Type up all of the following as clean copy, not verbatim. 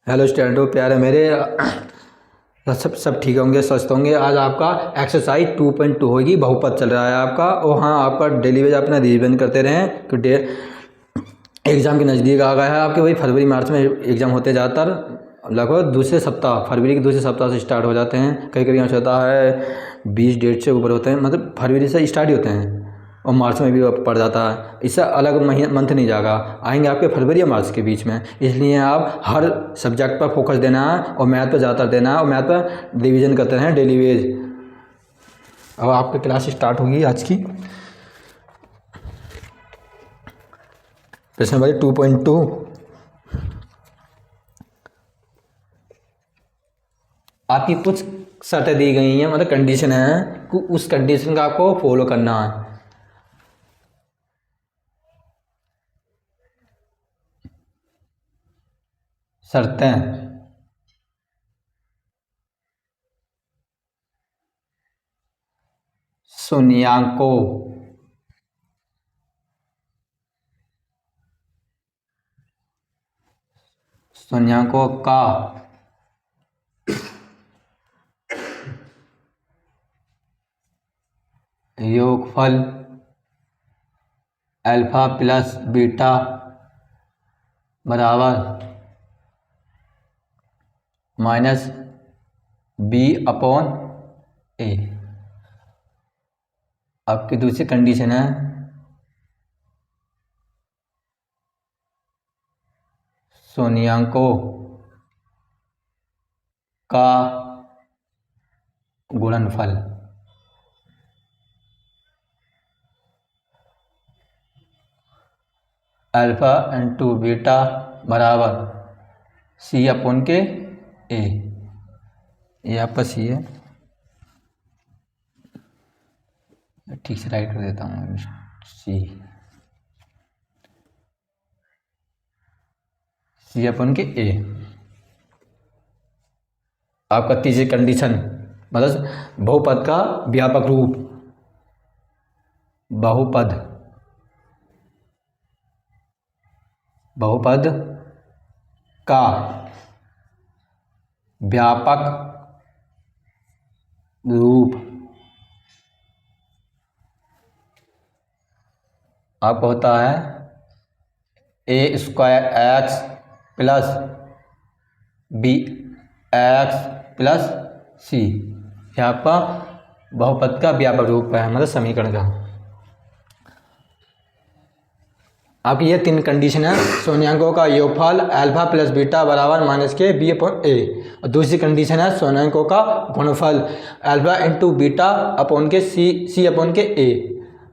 Hello स्टूडेंटों, प्यारे मेरे सब ठीक होंगे, स्वस्थ होंगे। आज आपका एक्सरसाइज 2.2 होगी। बहुपद चल रहा है आपका। और हाँ, आपका डेली वेज अपना रिवीजन करते रहें क्योंकि एग्ज़ाम के नज़दीक आ गया है आपके। वही फरवरी मार्च में एग्ज़ाम होते ज़्यादातर, लगभग दूसरे सप्ताह, फरवरी के दूसरे सप्ताह से स्टार्ट हो जाते हैं। कई कभी ऐसा होता है 20 डेट से ऊपर होते हैं, मतलब फरवरी से स्टार्ट ही होते हैं और मार्च में भी पड़ जाता है। इससे अलग महीना मंथ नहीं जाएगा, आएंगे आपके फरवरी या मार्च के बीच में। इसलिए आप हर सब्जेक्ट पर फोकस देना है और मैथ पर ज़्यादातर देना है और मैथ पर रिवीजन करते रहें डेली वेज। अब आपकी क्लास स्टार्ट होगी आज की। प्रश्न नंबर 2.2। आपकी कुछ शर्तें दी गई हैं, मतलब कंडीशन है कि उस कंडीशन का आपको फॉलो करना है। शर्तें शून्याङ्कों का योगफल अल्फा प्लस बीटा बराबर माइनस बी अपॉन ए। आपकी दूसरी कंडीशन है शून्याङ्कों का गुणनफल अल्फा इंटू बीटा बराबर सी अपॉन के ए। ये आपका सी है, ठीक से राइट कर देता हूँ। सी अपॉन के ए। आपका तीसरी कंडीशन, मतलब बहुपद का व्यापक रूप, बहुपद का व्यापक रूप आपको होता है A square X plus B X plus C. यह आपका बहुपद का व्यापक रूप है, मतलब समीकरण का। आपकी ये तीन कंडीशन है। शून्याङ्कों का योगफल अल्फा प्लस बीटा बराबर माइनस के बी अपॉन ए। और दूसरी कंडीशन है शून्याङ्कों का गुणनफल अल्फा इंटू बीटा अपॉन के सी अपॉन के ए।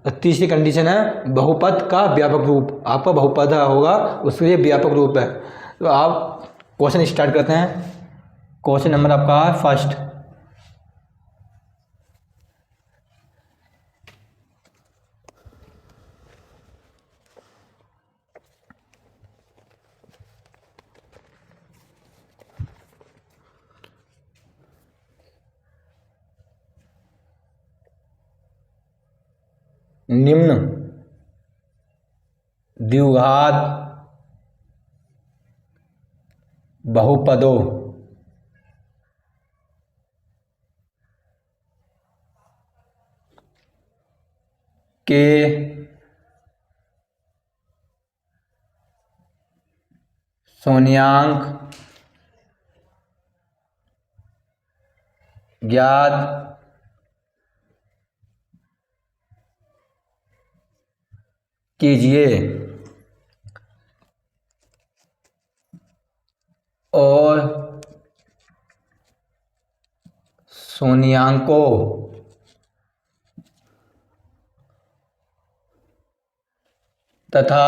और तीसरी कंडीशन है बहुपद का व्यापक रूप। आपका बहुपद होगा, उसके लिए व्यापक रूप है। तो आप क्वेश्चन स्टार्ट करते हैं। क्वेश्चन नंबर आपका है फर्स्ट। निम्न द्विघात बहुपदों के शून्याङ्क ज्ञात कीजिए और शून्याङ्कों तथा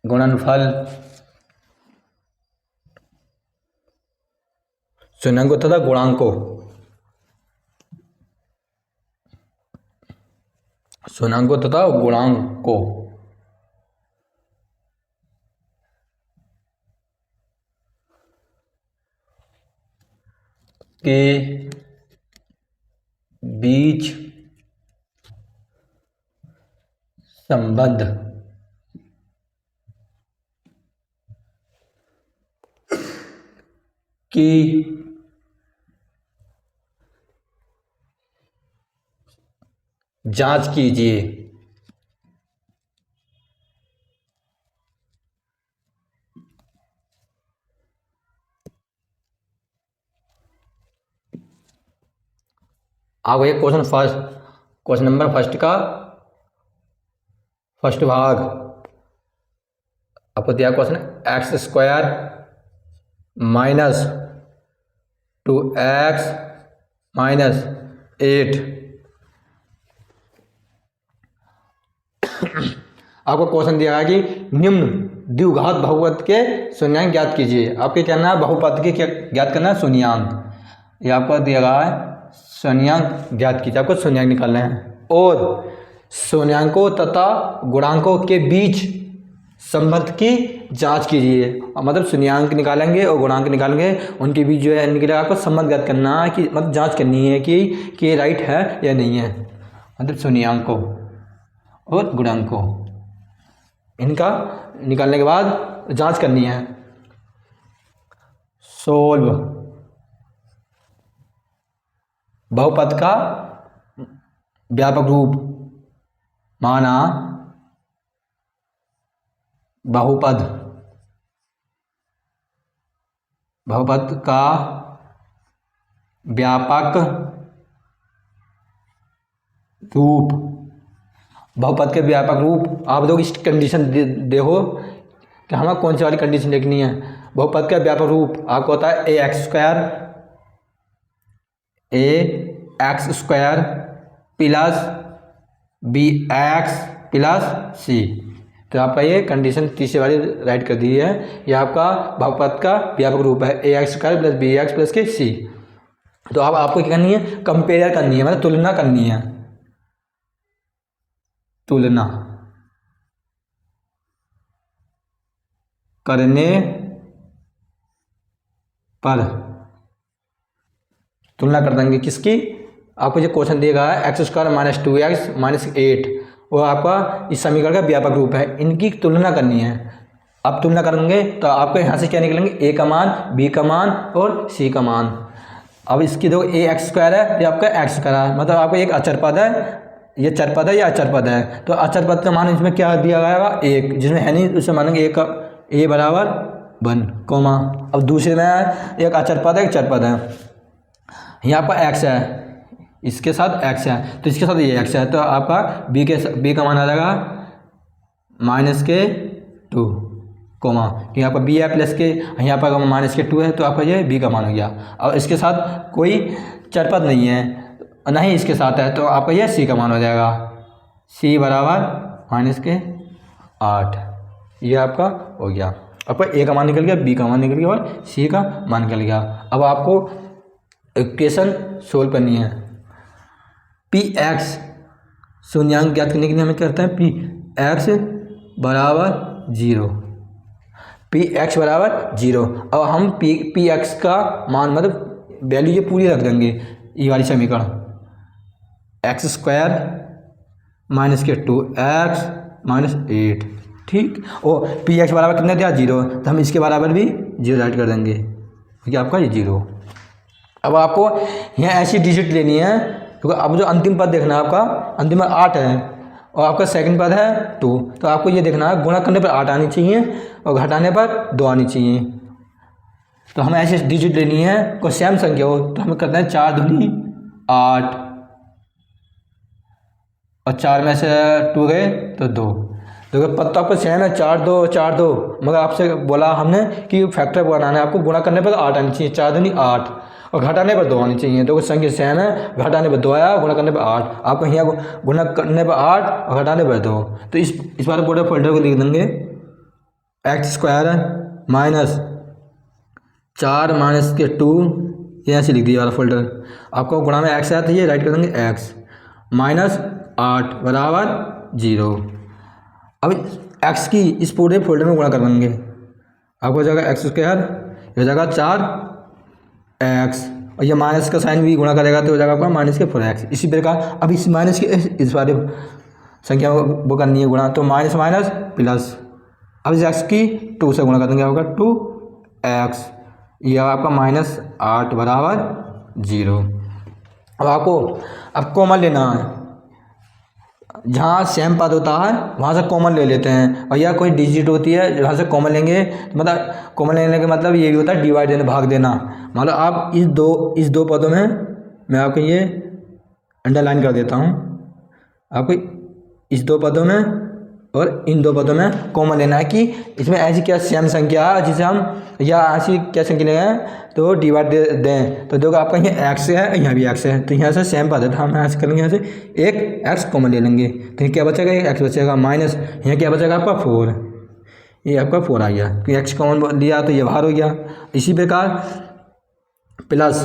गुणनफल शून्याङ्कों तथा गुणांकों के बीच संबंध की जांच कीजिए। आपको ये क्वेश्चन नंबर फर्स्ट का फर्स्ट भाग आपको दिया question x square minus 2x minus 8। आपको क्वेश्चन दिया है कि निम्न द्विघात बहुपद के शून्यांक ज्ञात कीजिए। आपके कहना है बहुपद के क्या ज्ञात करना है, शून्यांक। ये आपको दिया गया है शून्यांक ज्ञात कीजिए, आपको शून्यांक निकालना है और शून्यांकों तथा गुणांकों के बीच संबंध की जांच कीजिए। मतलब शून्यांक निकालेंगे और गुणांक निकालेंगे, उनके बीच जो है निकलेगा, आपको संबंध ज्ञात करना है कि मतलब जांच करनी है कि ये राइट है या नहीं है। मतलब शून्यांकों और गुणांकों इनका निकालने के बाद जांच करनी है। सोल्व बहुपद का व्यापक रूप माना बहुपद का व्यापक रूप। बहुपद के व्यापक रूप आप लोग इस कंडीशन देखो कि हमें कौन सी वाली कंडीशन लिखनी है। बहुपद का व्यापक रूप आपको होता है ax square plus bx plus c। तो आपका ये कंडीशन तीसरी वाली राइट कर दी है। ये आपका बहुपद का व्यापक रूप है ax square plus bx plus के c। तो अब आपको क्या करनी है, कंपेयर करनी है, मतलब तुलना करनी है। तुलना करने पर तुलना कर देंगे किसकी, आपको जो क्वेश्चन दिया है x square minus 2x minus 8, वो आपका इस समीकरण का व्यापक रूप है, इनकी तुलना करनी है। अब तुलना करेंगे तो आपको यहाँ से क्या निकलेंगे, a का मान, b का मान और c का मान। अब इसकी दो a एक्स स्क्वायर है, ये आपका एक्स स्क्वायर है, मतलब आपको एक अचर पद है, ये चर पद है, या अचर पद है। तो अचर पद का मान इसमें क्या दिया गया है, एक, जिसमें है नहीं उसे मानेंगे a बराबर 1 कोमा। अब दूसरे में एक अचर पद है, एक चर पद है, यहाँ पर x है, इसके साथ x है, तो इसके साथ ये x है, तो आपका b का मान आ जाएगा माइनस के 2 कोमा, कि यहाँ पर b है प्लस के, यहाँ पर माइनस के 2 है, तो आपका ये b का मान हो गया। और इसके साथ कोई चरपद नहीं है, ना ही इसके साथ है, तो आपका ये c का मान हो जाएगा, c बराबर माइनस के 8। ये आपका हो गया, आपका a का मान निकल गया, b का मान निकल गया और c का मान निकल गया। अब आपको इक्वेशन सोल्व करनी है। पी एक्स शून्यांक ज्ञात करने के लिए हमें क्या करते हैं, पी एक्स बराबर 0, पी एक्स बराबर 0। अब हम पी एक्स का मान मतलब वैल्यू ये पूरी रख देंगे, ये वाली समीकरण एक्स स्क्वायर माइनस के 2x माइनस 8, ठीक। और पी एक्स बराबर कितना दिया, 0, तो हम इसके बराबर भी 0 राइट कर देंगे, क्योंकि आपका ये 0। अब आपको यहाँ ऐसी डिजिट लेनी है, क्योंकि अब जो अंतिम पद देखना है, आपका अंतिम पद 8 है और आपका सेकंड पद है 2, तो आपको ये देखना है गुणा करने पर 8 आनी चाहिए और घटाने पर 2 आनी चाहिए। तो हमें ऐसी डिजिट लेनी है, कोई सेम संख्या हो, तो हम करते हैं 4 दूनी 8 और 4 में से 2 गए तो 2। देखो पद तो आपको सेम है, 4 2 4 2, मगर आपसे बोला हमने कि फैक्टर बनाना है, आपको गुणा करने पर 8 आनी चाहिए, 4 दूनी 8 और घटाने पर 2 आनी चाहिए। तो संख्या सेम है, घटाने पर 2 आया, गुणा करने पर 8, आपको यहाँ गुणा करने पर 8 और घटाने पर 2। तो इस बार पूरे फोल्डर को लिख देंगे एक्स स्क्वायर माइनस 4 माइनस के 2, ये ऐसे लिख दिया वाला फोल्डर। आपको गुणा में एक्स आया, तो ये राइट कर देंगे एक्स माइनस 8 बराबर 0। अब एक्स की इस पूरे फोल्डर में गुणा कर देंगे, आपको हो जाएगा एक्स स्क्वायर, हो जाएगा 4x और ये माइनस का साइन भी गुणा करेगा तो हो जाएगा आपका माइनस के 4x। इसी प्रकार अब इस माइनस के इस वाले संख्या वो करनी है गुणा, तो माइनस माइनस प्लस। अब इस एक्स की 2 से गुणा कर देंगे, होगा 2x, ये आपका -8 बराबर 0। अब आपको अब कॉमन लेना है, जहाँ सेम पद होता है वहाँ से कॉमन ले लेते हैं, और या कोई डिजिट होती है जहाँ से कॉमन लेंगे, तो मतलब कॉमन लेने का मतलब ये भी होता है डिवाइड देना, भाग देना। मतलब आप इस दो पदों में, मैं आपको ये अंडरलाइन कर देता हूँ, आपको इस दो पदों में और इन दो पदों में कॉमन लेना है कि इसमें ऐसी क्या सेम संख्या है जिसे हम, या ऐसी क्या संख्या लेना है तो डिवाइड दे दें। तो देखो आपका यहाँ x है, यहाँ भी x है, तो यहाँ से सेम पद है, तो हम ऐसे करेंगे, यहाँ से एक x कॉमन ले लेंगे, तो क्या बचेगा, एक x बचेगा, माइनस यहाँ क्या बचेगा आपका 4, ये आपका 4 आ गया, तो x कॉमन लिया तो ये बाहर हो गया। इसी प्रकार प्लस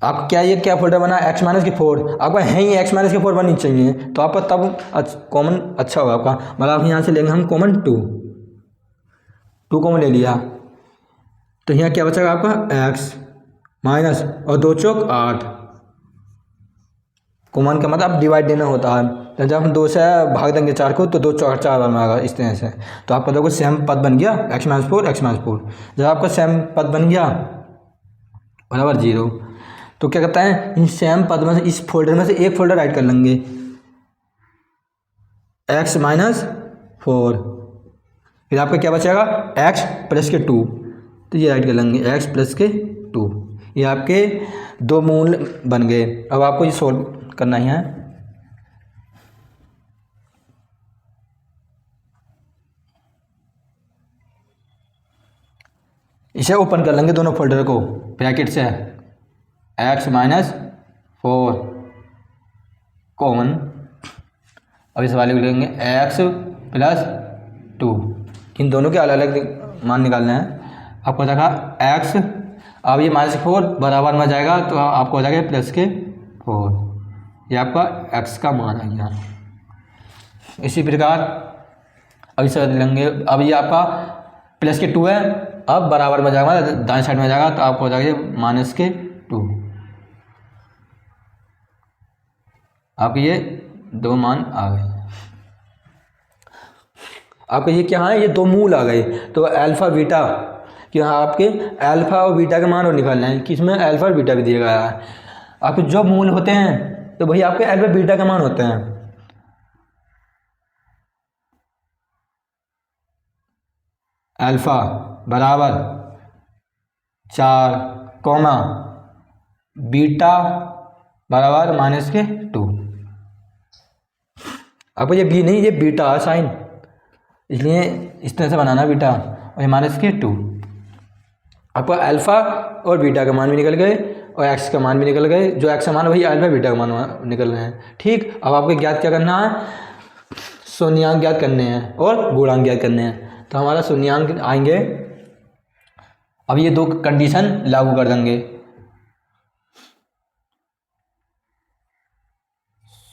आप क्या फोल्डर बना, x - 4, आपका है ही x - 4 बननी चाहिए, तो आपका तब कॉमन अच्छा होगा आपका। मतलब आप यहाँ से लेंगे हम कॉमन 2 कॉमन ले लिया, तो यहाँ क्या बचेगा आपका x माइनस और 2 चौक 8, कॉमन का मतलब डिवाइड देना होता है, तो जब हम 2 से भाग देंगे 4 को तो 2 चौक 4 बार में आएगा, इस तरह से। तो आपका देखो सेम पद बन गया x - 4। जब आपका सेम पद बन गया बराबर 0, तो क्या करता है, इन सेम पद में से इस फोल्डर में से एक फोल्डर राइट कर लेंगे, x - 4, फिर आपका क्या बचेगा x + के 2, तो ये राइट कर लेंगे x + के 2, ये आपके दो मूल बन गए। अब आपको ये सोल्व करना ही है। इसे ओपन कर लेंगे दोनों फोल्डर को ब्रैकेट से, x - 4 कॉमन, अब इस वाले को लेंगे x + 2, इन दोनों के अलग अलग मान निकालने हैं। आपको देखा x, अब ये -4 बराबर में जाएगा तो आपको हो जाएगा +4, ये आपका x का मान आ गया। इसी प्रकार अब इसे लेंगे, अब ये आपका +2 है, अब बराबर में जाएगा दाएं साइड में जाएगा, तो आपको हो जाएगा -2, आपके ये दो मान आ गए। आपके ये क्या है, ये दो मूल आ गए, तो अल्फा बीटा कि हाँ आपके अल्फा और बीटा के मान और निकालना है कि इसमें अल्फा और बीटा भी दिया गया है। आपके जो मूल होते हैं तो वही आपके अल्फा बीटा के मान होते हैं। अल्फा बराबर 4 कॉमा बीटा बराबर -2। आपको ये बी नहीं, ये बीटा है साइन, इसलिए इस तरह से बनाना बीटा, और ये -2। आपको अल्फ़ा और बीटा का मान भी निकल गए और एक्स का मान भी निकल गए, जो एक्स का मान वही अल्फ़ा बीटा का मान निकल रहे हैं। ठीक, अब आपको ज्ञात क्या करना है, शून्यांक ज्ञात करने हैं और गुणांक ज्ञात करने हैं। तो हमारा शून्यांक आएंगे, अब ये दो कंडीशन लागू कर देंगे,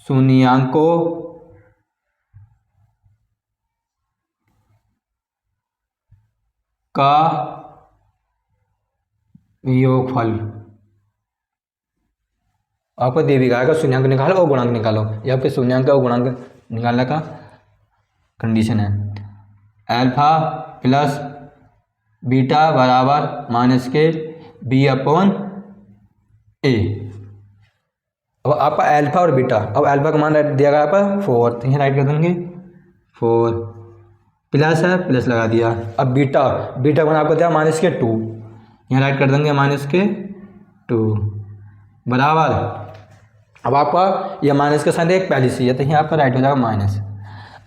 शून्यांकों का योगफल, आपको दे भी कहा शून्यांक निकालो और गुणांक निकालो, ये आपके शून्यांक और गुणांक निकालने का कंडीशन है। अल्फा प्लस बीटा बराबर -b/a। अब आपका अल्फा और बीटा, अब अल्फा का मान दिया गया आपका 4, तो यहाँ राइट कर देंगे 4, प्लस है प्लस लगा दिया। अब बीटा का मान आपको दिया -2, यहाँ राइट कर देंगे -2 बराबर, अब आपका यह माइनस का साइन एक पहले से है, तो यहाँ आपका राइट हो जाएगा माइनस।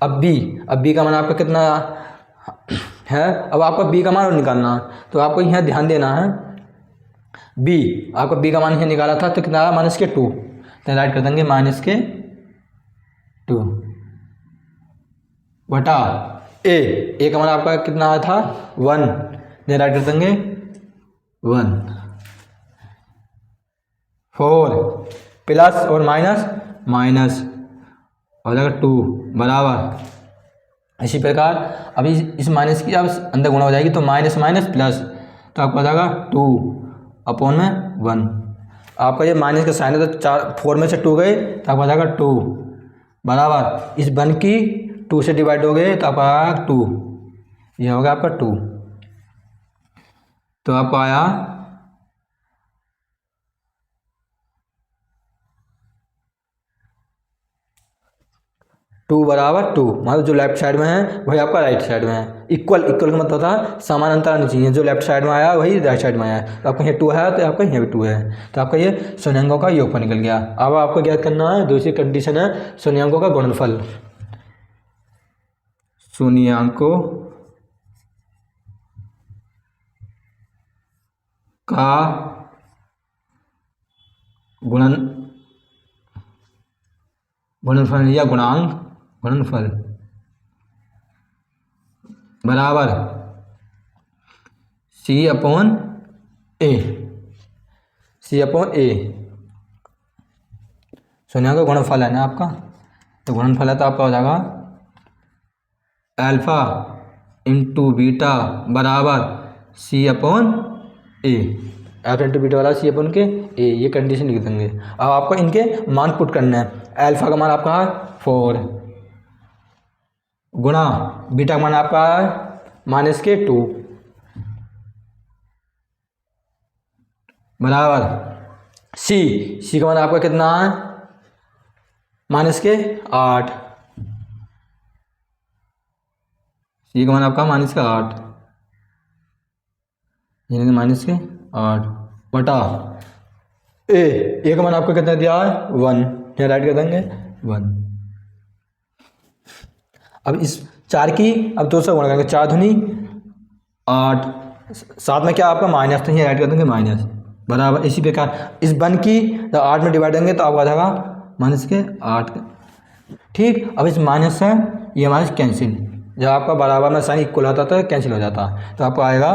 अब बी का मान आपका कितना है, अब आपका बी का मान और निकालना है, तो आपको यहाँ ध्यान देना है, आपका बी का मान यहाँ निकाला था तो कितना आया -2, तो राइट कर देंगे -2 बटा ए का मान आपका कितना आया था 1, यहाँ राइट कर देंगे 1, 4 प्लस और माइनस हो जाएगा 2 बराबर। इसी प्रकार अब इस माइनस की अब अंदर गुणा हो जाएगी, तो माइनस प्लस, तो आपको हो जाएगा 2/1। आपका ये माइनस का साइन है, तो 4 में से 2 गए, तो आपको हो जाएगा 2 बराबर इस 1 की 2 से डिवाइड हो गए तो आपका आया 2, ये होगा आपका 2। तो आपका आया 2 बराबर 2, मतलब जो लेफ्ट साइड में है वही आपका राइट साइड में है। इक्वल, इक्वल का मतलब होता है समान अंतर आनी चाहिए, जो लेफ्ट साइड में आया वही राइट साइड में आया। तो आपका यहाँ 2 है तो आपका यहाँ भी 2 है, तो आपका ये शून्याङ्कों का योगफल निकल गया। अब आपको ज्ञात करना है दूसरी कंडीशन है शून्याङ्कों का गुणनफल। शून्याङ्कों का गुणनफल या गुणनफल बराबर C अपॉन A। शून्याङ्कों का गुणनफल है ना आपका, तो गुणनफल है तो आपका हो जाएगा अल्फा इंटू बीटा बराबर C upon A। Alpha into beta बराबर C अपॉन के A, ये कंडीशन लिख देंगे। अब आपको इनके मान पुट करना है। अल्फा का मान आपका है 4 गुणा बीटा का मान आपका है -2 बराबर C का मान आपका कितना है -8। C का मान आपका -8 यानी -8 बटा A का मान आपको कितना दिया है 1, यहाँ राइट कर देंगे 1। अब इस 4 की अब 2 से गुणा करेंगे, 4 दूनी 8, साथ में क्या आपका माइनस, तो यहाँ राइट कर देंगे माइनस बराबर इसी प्रकार इस 1 की जब 8 में डिवाइड करेंगे तो आपको आ जाएगा -8। ठीक, अब इस माइनस से ये माइनस कैंसिल, जब आपका बराबर में साइन इक्वल होता तो कैंसिल हो जाता, तो आपको आएगा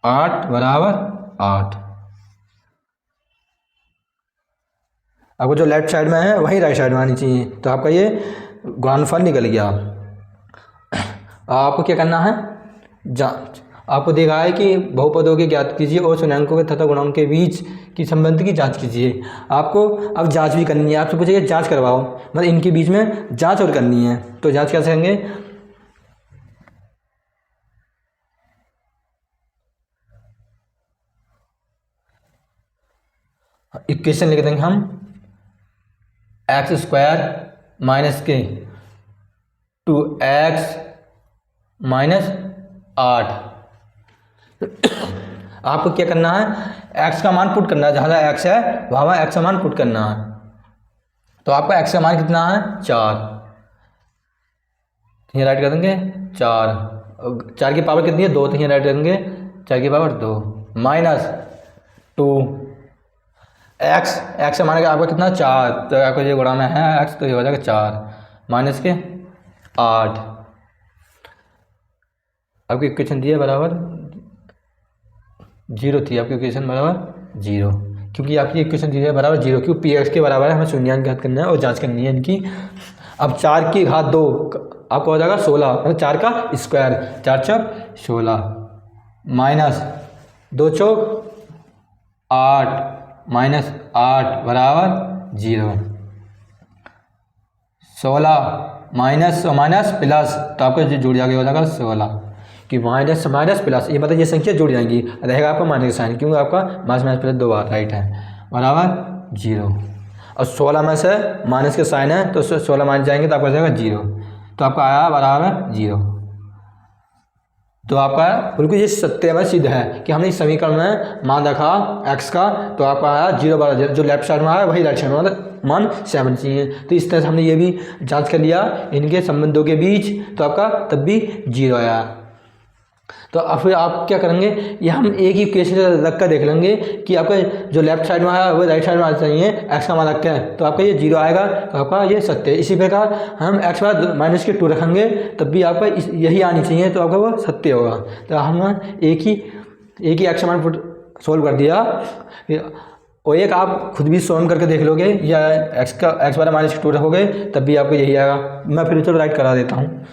8 बराबर 8। आपको जो लेफ्ट साइड में है वही राइट साइड में आनी चाहिए, तो आपका ये गुणनफल निकल गया। आपको क्या करना है जांच, आपको देखा है कि बहुपदों की ज्ञात कीजिए और शून्याङ्कों के तथा गुणांक के बीच की संबंध की जांच कीजिए। आपको अब जांच भी करनी है, आपसे पूछेगा जांच करवाओ, मतलब इनके बीच में जांच और करनी है, तो जांच कैसे करेंगे। इक्वेशन लिख देंगे हम x² - के 2x - 8। आपको क्या करना है x का मान पुट करना है, जहाँ x है वहाँ x का मान पुट करना है। तो आपका x का मान कितना है 4, यहाँ राइट कर देंगे 4 की पावर कितनी है 2, तो यहाँ राइट करेंगे 4 की पावर 2 -2 x से मानेगा आपका कितना 4, तो आपको ये गुणा में है x, तो ये हो जाएगा 4 के 8। आपकी इक्वेशन दी है बराबर 0 थी, आपकी इक्वेशन बराबर 0, क्योंकि आपकी इक्वेशन दी है बराबर 0 क्योंकि पी एक्स के बराबर है, हमें शून्याङ्क ज्ञात करना है और जांच करनी है इनकी। अब 4 की घात 2 आपको हो जाएगा 16, मतलब 4 का स्क्वायर, 4 चौक 16 -2 चौक 8 -8 बराबर 0। 16 माइनस माइनस प्लस, तो आपका जो जुड़ जाएगा हो जाएगा 16 कि माइनस माइनस प्लस, ये मतलब ये संख्या जुड़ जाएंगी, रहेगा आपका माइनस साइन, क्योंकि आपका माइनस माइनस प्लस 2 बार राइट है बराबर 0। और 16 में से माइनस के साइन है तो 16 माइनस जाएंगे तो आपका हो जाएगा 0, तो आपका आया बराबर 0। तो आपका बिल्कुल ये सत्य में सिद्ध है कि हमने इस समीकरण में मान रखा x का, तो आपका आया 0 बराबर, जो लेफ्ट साइड में आया वही राइट साइड में मतलब मान 7 चाहिए। तो इस तरह से हमने ये भी जांच कर लिया इनके संबंधों के बीच, तो आपका तब भी 0 आया। तो अब फिर आप क्या करेंगे, ये हम एक ही इक्वेशन रख कर देख लेंगे कि आपका जो लेफ्ट साइड में आया वो राइट साइड में आना चाहिए, x का मान रखते हैं तो आपका ये 0 आएगा, तो आपका ये सत्य है। इसी प्रकार हम x बाद -2 रखेंगे तब भी आपका यही आनी चाहिए, तो आपका वो सत्य होगा। तो हम एक ही x मान सोल्व कर दिया, और एक आप खुद भी सोल्व करके देख लोगे या x बार -2 रखोगे तब भी आपको यही आएगा। मैं फिर चलो राइट करा देता हूँ,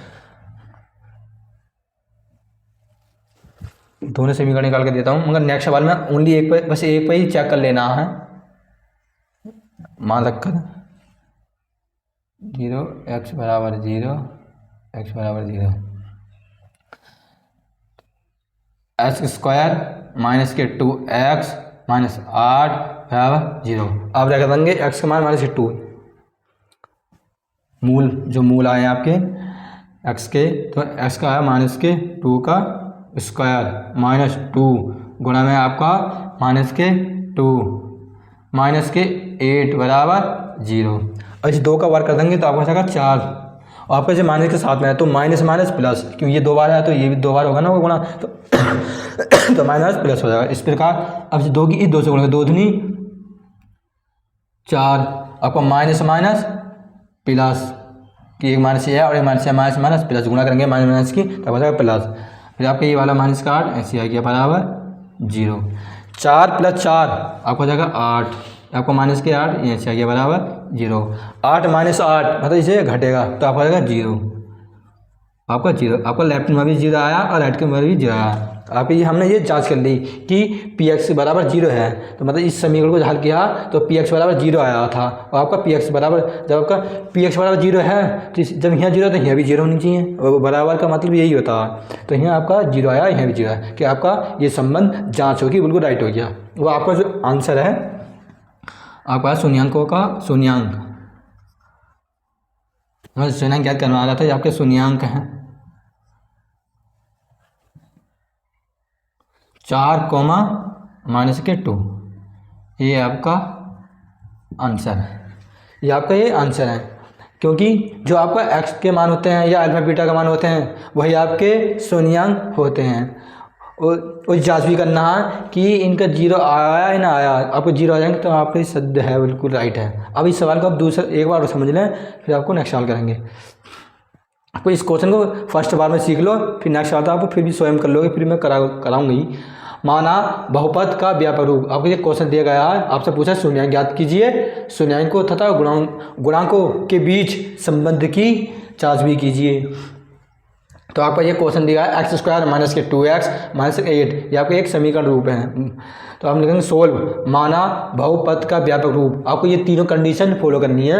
दोनों समीकरण निकाल के देता हूँ, मगर नेक्स्ट सवाल में ओनली एक पे, बस एक पे ही चेक कर लेना है मान रखकर। 0 x बराबर 0 x बराबर 0 एक्स स्क्वायर माइनस के 2x माइनस 8 बराबर 0। अब क्या करेंगे x का मान माइनस के 2 मूल आए आपके x के, तो x का आया माइनस के 2 का स्क्वायर माइनस 2 गुणा में आपका माइनस के 2 माइनस के 8 बराबर 0। और इस 2 का वर्ग कर देंगे तो आपको बचेगा 4 और आपका जो माइनस के साथ में है तो माइनस माइनस प्लस, क्योंकि ये 2 बार है तो ये भी 2 बार होगा ना वो गुणा, तो माइनस प्लस हो जाएगा। इस प्रकार अब 2 की इस 2 से गुणा 2 दूनी 4, आपको माइनस माइनस प्लस कि एक माइनस है और एक माइनस है, माइनस माइनस प्लस गुणा करेंगे माइनस माइनस की तो बचेगा प्लस, फिर आपका ये वाला माइनस का 8 ऐसे आ गया बराबर 0। 4 प्लस 4 आपको हो जाएगा 8, आपको माइनस के 8 ये ऐसे आ गया बराबर 0। 8 माइनस 8 मतलब इसे घटेगा तो आपको आ जाएगा 0, आपका 0, आपका लेफ्ट में भी 0 आया और राइट में भी 0 आया। आप ये हमने ये जांच कर ली कि पी एक्स बराबर 0 है, तो मतलब इस समीकरण को हल किया तो पी एक्स बराबर 0 आया था और आपका पी एक्स बराबर, जब आपका पी एक्स बराबर 0 है तो जब यहाँ 0 तो यहाँ भी 0 होनी चाहिए, और बराबर का मतलब यही होता है। तो यहाँ आपका 0 आया, यहाँ भी 0 है, कि आपका ये संबंध जाँच होगी, बिल्कुल राइट हो गया। वो आपका जो आंसर है आपका शून्यांकों का शून्यांक, शून्यांक याद करवा रहा था, ये आपके शून्यांक हैं 4 माइनस के 2, ये आपका आंसर है, ये आपका ये आंसर है। क्योंकि जो आपका x के मान होते हैं या अल्फा बीटा का मान होते हैं वही आपके शून्यांक होते हैं। और जांच भी करना है कि इनका 0 आया या ना आया, आपको 0 आ जाएंगे तो आपका सद है, बिल्कुल राइट है। अब इस सवाल को आप दूसरा एक बार समझ लें, फिर आपको नेक्स्ट सवाल करेंगे। आपको इस क्वेश्चन को फर्स्ट बार में सीख लो, फिर नेक्स्ट सवाल तो आपको फिर भी स्वयं कर लोगे, फिर मैं कराऊंगी। माना बहुपद का व्यापक रूप, आपको ये क्वेश्चन दिया गया है, आपसे पूछा शून्यांक ज्ञात कीजिए, शून्यांकों तथा गुणांकों के बीच संबंध की जांच भी कीजिए। तो आपका ये क्वेश्चन दिया है एक्स स्क्वायर माइनस के 2x माइनस 8, ये आपका एक समीकरण रूप है। तो आप लिखेंगे सोल्व, माना बहुपद का व्यापक रूप, आपको ये तीनों कंडीशन फॉलो करनी है।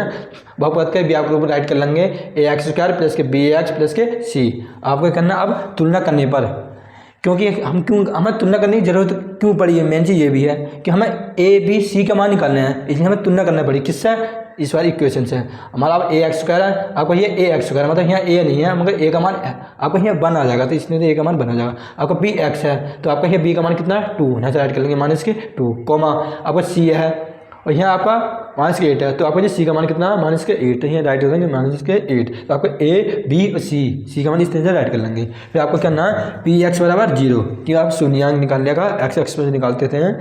बहुपद का व्यापक रूप राइट कर लेंगे ए एक्स स्क्वायर प्लस के बी एक्स प्लस के सी। आपको करना अब तुलना करने पर, क्योंकि हमें तुलना करने की जरूरत क्यों पड़ी है, मेन चीज़ ये भी है कि हमें ए बी सी का मान निकालने हैं, इसलिए हमें तुलना करना पड़ी किससे, इस वाली इक्वेशन से। हमारा अब ए एक्स स्क्वायर है, आपको ये ए एक्स स्क्वायर मतलब यहाँ ए नहीं है मगर ए का मान आपको यहाँ 1 आ जाएगा, तो इसलिए तो ए का मान 1 आ जाएगा। आपका बी एक्स है तो आपका यहाँ बी का मान कितना है 2, यहाँ से राइट कर लेंगे माइनस के 2, कॉमा आपका सी है और यहाँ आपका माइनस के 8 है, तो आपका ये सी का मान कितना है माइनस के 8, तो यहाँ राइट कर देंगे माइनस के 8। तो आपको ए बी और सी का मान इस तरह से राइट कर लेंगे। फिर आपको क्या करना है पी एक्स बराबर 0, कि आप शून्यांक निकाल लेगा, एक्स एक्सप्रेशन निकालते थे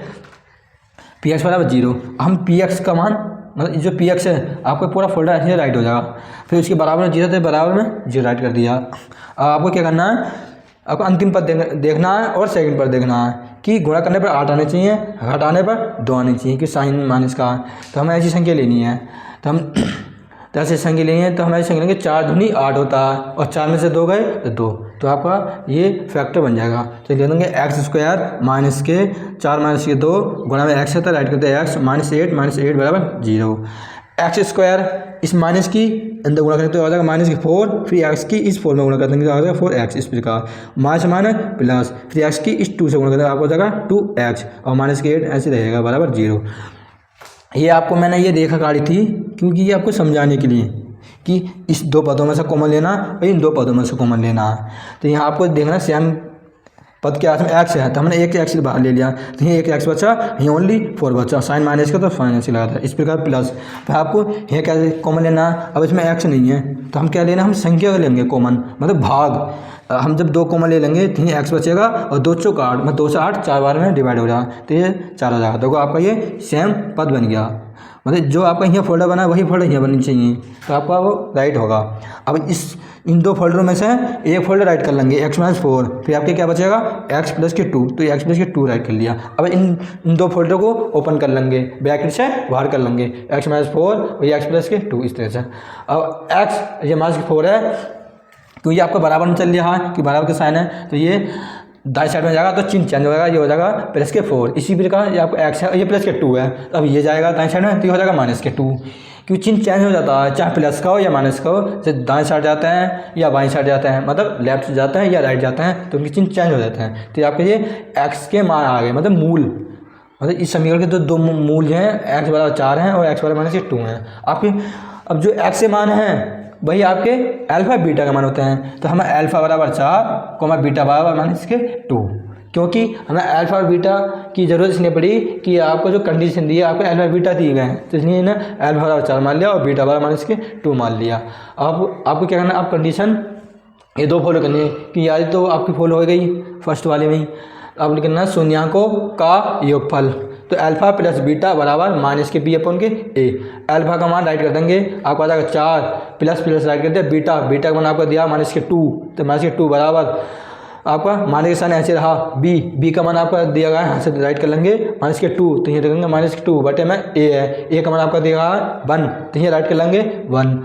पी एक्स बराबर 0। हम पी एक्स का मान मतलब जो पी एक्स है आपको पूरा फोल्डर ऐसे राइट हो जाएगा, फिर उसके बराबर में 0 थे, बराबर में 0 राइट कर दिया। अब आपको क्या करना है, आपको अंतिम पद देखना है और सेकंड पद देखना है कि गुणा करने पर 8 आने चाहिए, घटाने पर 2 आने चाहिए, कि साइन माइनस का है। तो हमें ऐसी संख्या लेनी है, तो हम ऐसी संख्या लेनी है तो हम ऐसी संख्या लेंगे 4 दूनी 8 होता है और 4 में से 2 गए तो 2, तो आपका ये फैक्टर बन जाएगा। तो ले लेंगे एक्स स्क्वायर माइनस के 4 माइनस के 2 गुणा में एक्स होता है, राइट करते हैं एक्स माइनस 8 बराबर 0। एक्स स्क्वायर इस माइनस की अंदर गुणा करेंगे तो आ जाएगा माइनस की 4, फिर एक्स की इस 4 में गुणा कर देंगे तो आ जाएगा 4x। इस प्रकार माइनस माइनस प्लस, फिर एक्स की इस 2 से गुणा करेंगे आपको हो जाएगा 2x और माइनस के 8 ऐसे रहेगा बराबर 0। ये आपको मैंने ये देखा काढ़ी थी क्योंकि ये आपको समझाने के लिए कि इस 2 पदों में से कॉमन लेना और इन 2 पदों में से कॉमन लेना। तो यहाँ आपको देखना सेम पद के हाथ में एक्स है तो हमने एक एक्स बाहर ले लिया, तो ये एक एक्स बचा, ये ओनली 4 बचा, साइन माइनस का तो फाइनस लगा था। इस प्रकार प्लस, फिर आपको ये क्या कॉमन लेना, अब इसमें एक्स नहीं है तो हम क्या लेना, हम संख्या का लेंगे कॉमन, मतलब भाग। हम जब 2 कॉमन ले लेंगे तो ये एक्स बचेगा और 2 चौक 8, मतलब 2 से 8 4 बार में डिवाइड हो जाएगा तो ये 4 आ जाएगा। देखो आपका ये सेम पद बन गया, मतलब जो आपका यहाँ फोल्डर बना है वही फोल्डर यहाँ बननी चाहिए, तो आपका वो राइट होगा। अब इन 2 फोल्डरों में से एक फोल्डर राइट कर लेंगे x माइनस 4, फिर आपके क्या बचेगा x प्लस के 2, तो x प्लस के 2 राइट कर लिया। अब इन 2 फोल्डर को ओपन कर लेंगे, ब्रैकेट से बाहर कर लेंगे x माइनस 4 और ये x प्लस के 2 इस तरह से। अब x ये माइनस 4 है तो ये आपका बराबर में चल रहा है कि बराबर का साइन है, तो ये दाएं साइड में जाएगा तो चिन्ह चेंज हो जाएगा, ये हो जाएगा प्लस के 4। इसी प्रकार ये आपको x है, ये प्लस के 2 है, तो अब ये जाएगा दाएं साइड में तो ये हो जाएगा माइनस के 2, क्योंकि चिन्ह चेंज हो जाता है, चाहे प्लस का हो या माइनस का हो, जैसे दाएं साइड जाते हैं या बाएं साइड जाते हैं, मतलब लेफ्ट जाते हैं या राइट जाते हैं, तो उनके चिन्ह चेंज हो जाते हैं। तो आपके ये x के मान आ गए, मतलब मूल, मतलब इस समीकरण के तो दो मूल जो हैं, x बराबर 4 हैं और x बराबर माइनस के 2 हैं आपके। अब जो x के मान हैं वही आपके अल्फा बीटा का मान होते हैं, तो हमें अल्फा बराबर 4 कोमा बीटा बराबर माइनस के 2, क्योंकि हमें अल्फा और बीटा की ज़रूरत इसलिए पड़ी कि आपको जो कंडीशन दी है आपको अल्फा बीटा दिए गए हैं, तो इसलिए ना अल्फा बराबर 4 मान लिया और बीटा बराबर माइनस के 2 मान लिया। अब आपको क्या करना है, आप कंडीशन ये दो फॉलो करनी है कि यार तो आपकी फॉलो हो गई फर्स्ट वाले में ही। अब लिखना है शून्यांकों का योगफल, तो अल्फा प्लस बीटा बराबर माइनस के बी अपन के ए। अल्फा का मान राइट कर देंगे, आपको आ जाएगा 4 प्लस प्लस राइट कर दिया बीटा, बीटा का मान आपको दिया माइनस के 2, तो माइनस के 2 बराबर आपका माइनस के सामने ऐसे रहा बी का मान आपका दिया गया है, यहाँ से राइट कर लेंगे माइनस के 2, तो ये रखेंगे माइनस के 2 बटे में ए है, ए का मान आपका दिया गया है 1, तो ये राइट कर लेंगे 1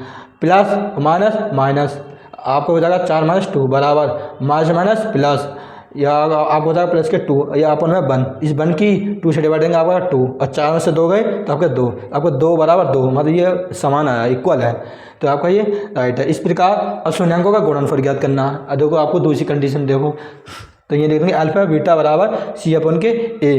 प्लस माइनस माइनस आपको हो जाएगा 4 माइनस 2 बराबर माइनस माइनस प्लस, या आप हो जाएगा प्लस के 2 या अपन में 1, इस 1 की 2 से डिवाइड देंगे आपका 2 और 4 में से 2 गए तो आपके 2, आपको 2 बराबर 2, मतलब ये समान आया, इक्वल है, तो आपका ये राइट है। इस प्रकार अब शून्यांकों का गुणनफल ज्ञात करना है। देखो आपको दूसरी कंडीशन देखो, तो ये देख देंगे अल्फा बीटा बराबर सी अपन के ए,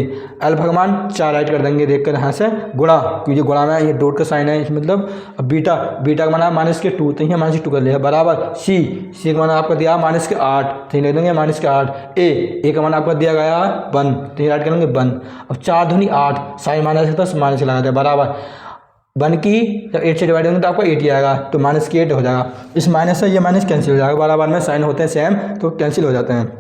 अल्फा का मान 4 राइट कर देंगे देख कर यहाँ से गुणा, क्योंकि गुणा में ये डॉट का साइन है, मतलब अब बीटा का मान माइनस के 2, तो यहाँ माइनस के 2 कर लिया बराबर सी का मान आपका दिया माइनस के 8, तो ये लिख देंगे माइनस के 8, ए का मान आपका दिया गया 1, तो ये राइट करेंगे 1। अब 4 दूनी 8, साइन माइनस है तो माइनस लगा दिया बराबर 1 की जब 8 से डिवाइड होंगे तो आपको 8 ही आएगा, तो माइनस के 8 हो जाएगा। इस माइनस से ये माइनस कैंसिल हो जाएगा, बराबर में साइन होते हैं सेम तो कैंसिल हो जाते हैं,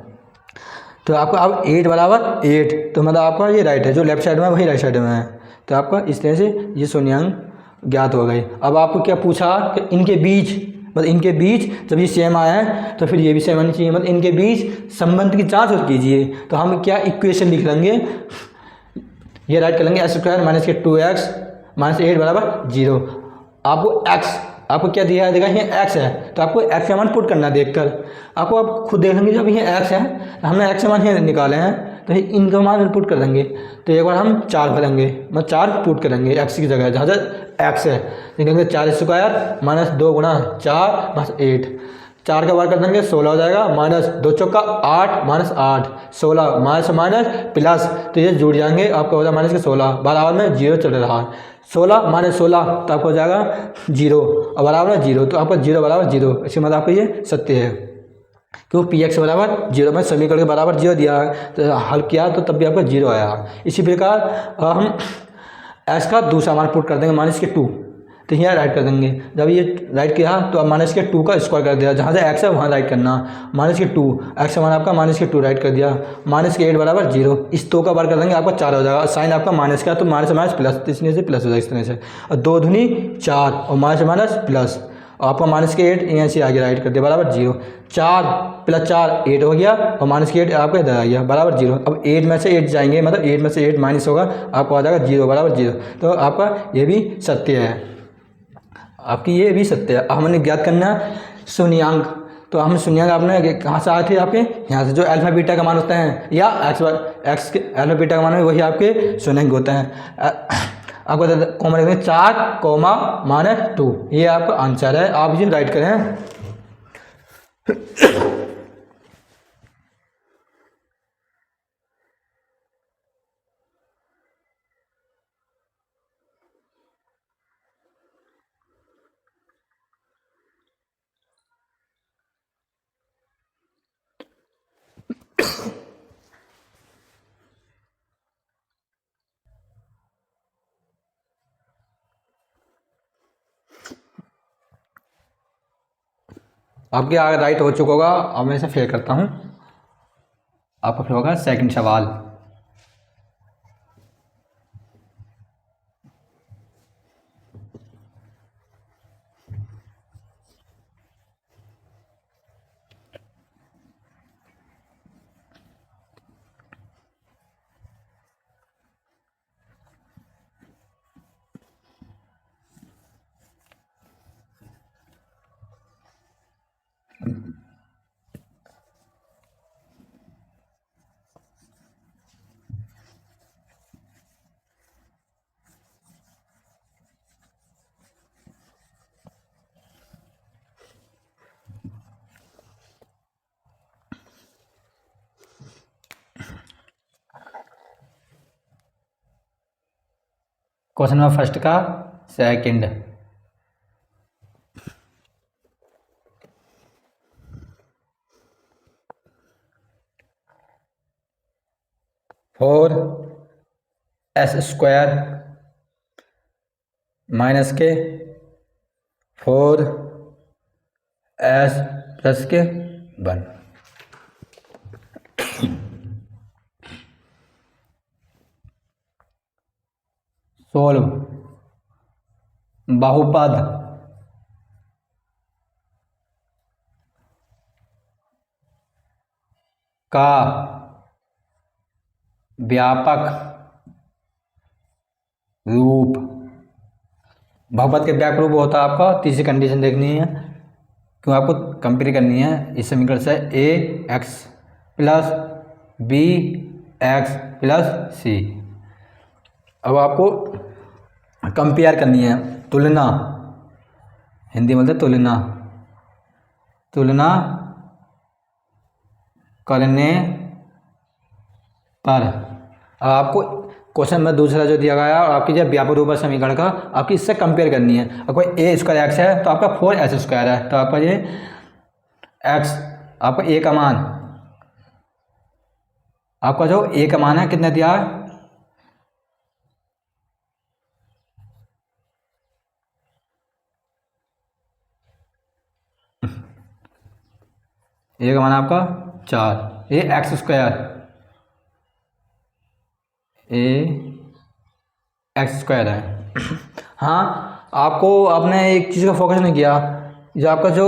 तो आपका अब 8 बराबर 8, तो मतलब आपका ये राइट है, जो लेफ्ट साइड में है वही राइट साइड में है, तो आपका इस तरह से ये शून्यांक ज्ञात हो गए। अब आपको क्या पूछा कि इनके बीच, मतलब इनके बीच जब ये सेम आया है तो फिर ये भी सेम आनी चाहिए, मतलब इनके बीच संबंध की जांच और कीजिए, तो हम क्या इक्वेशन लिख लेंगे, ये राइट कर लेंगे एक्स स्क्वायर माइनस के 2x माइनस 8 बराबर 0। आपको x आपको क्या दिया है, देखा ये x है, तो आपको x का मान पुट करना है देखकर, आपको आप खुद देख लेंगे जब ये x है, तो हमने x का मान यहाँ निकाले हैं, तो इनका मान पुट कर देंगे, तो एक बार हम 4 भरेंगे, मतलब 4 पुट करेंगे x की जगह, जहाँ x है निकलेंगे 4 स्क्वायर माइनस 2 गुणा 4 माइनस 8, 4 का बार कर देंगे 16 हो जाएगा, माइनस 2 चौका 8 माइनस 8 16 माइनस माइनस प्लस, तो ये जुड़ जाएंगे, आपका हो जाएगा माइनस के 16 बराबर में 0 चल रहा है, 16 माइनस 16 तो आपको हो जाएगा 0 और बराबर में 0, तो आपका 0 बराबर 0, इसके मतलब आपको ये सत्य है, क्यों पी एक्स बराबर 0 में समीकरण के बराबर 0 दिया है, तो हल किया तो तब भी आपका 0 आया। इसी प्रकार हम एक्स का दूसरा मान पुट कर देंगे माइनस के 2, तो यहाँ राइट कर देंगे, जब ये राइट किया तो अब माइनस के 2 का स्क्वायर कर दिया, जहाँ से एक्स है वहाँ राइट करना, माइनस के 2 एक्स मान आपका माइनस के 2 राइट कर दिया, माइनस के 8 बराबर 0, इस 2 का बार कर देंगे आपका 4 हो जाएगा, साइन आपका माइनस का तो माइनस माइनस प्लस, तो इसलिए से प्लस हो जाएगा इस तरह से, और 2 दूनी 4 और माइनस माइनस प्लस, और आपका माइनस के 8 यहाँ से आगे राइट कर दिया बराबर 0, 4 प्लस 4 8 हो गया और माइनस के 8 आपका इधर आ गया बराबर 0। अब 8 में से 8 जाएंगे, मतलब 8 में से 8 माइनस होगा, आपको आ जाएगा 0 बराबर 0, तो आपका ये भी सत्य है, आपकी ये भी सत्य है। हमने ज्ञात करना है शून्यांक, तो हम शून्यांक आपने कहाँ से आए थे, आपके यहाँ से जो अल्फा बीटा का मान होता है, या एक्स के अल्फा बीटा का मान है वही आपके शून्यांक होते हैं। आपको कॉमन रखेंगे 4 कोमा माइनस 2, ये आपका आंसर है, आप इसे राइट करें। आपके आगे राइट हो चुका होगा, अब मैं इसे फेल करता हूँ, आपका फिर होगा सेकंड सवाल। क्वेश्चन नंबर फर्स्ट का second. Four S square minus के 4s प्लस के 1। सोल्व बहुपद का व्यापक रूप। बहुपद के व्यापक रूप होता है आपका, तीसरी कंडीशन देखनी है क्यों आपको कंपेयर करनी है इस समीकरण से A X plus B X plus C. अब आपको कंपेयर करनी है, तुलना, हिंदी में बोलते तुलना, तुलना करने पर। अब आपको क्वेश्चन में दूसरा जो दिया गया है और आपकी जो व्यापक रूप समीकरण का आपकी इससे कंपेयर करनी है। अब कोई ए स्क्वायर एक्स है तो आपका 4s स्क्वायर है, तो आपका ये एक्स, आपका ए का मान, आपका जो ए का मान है कितने दिया है, ए का मान आपका 4, ए X square, A X square है। हाँ, आपको आपने एक चीज़ का फोकस नहीं किया, जो आपका जो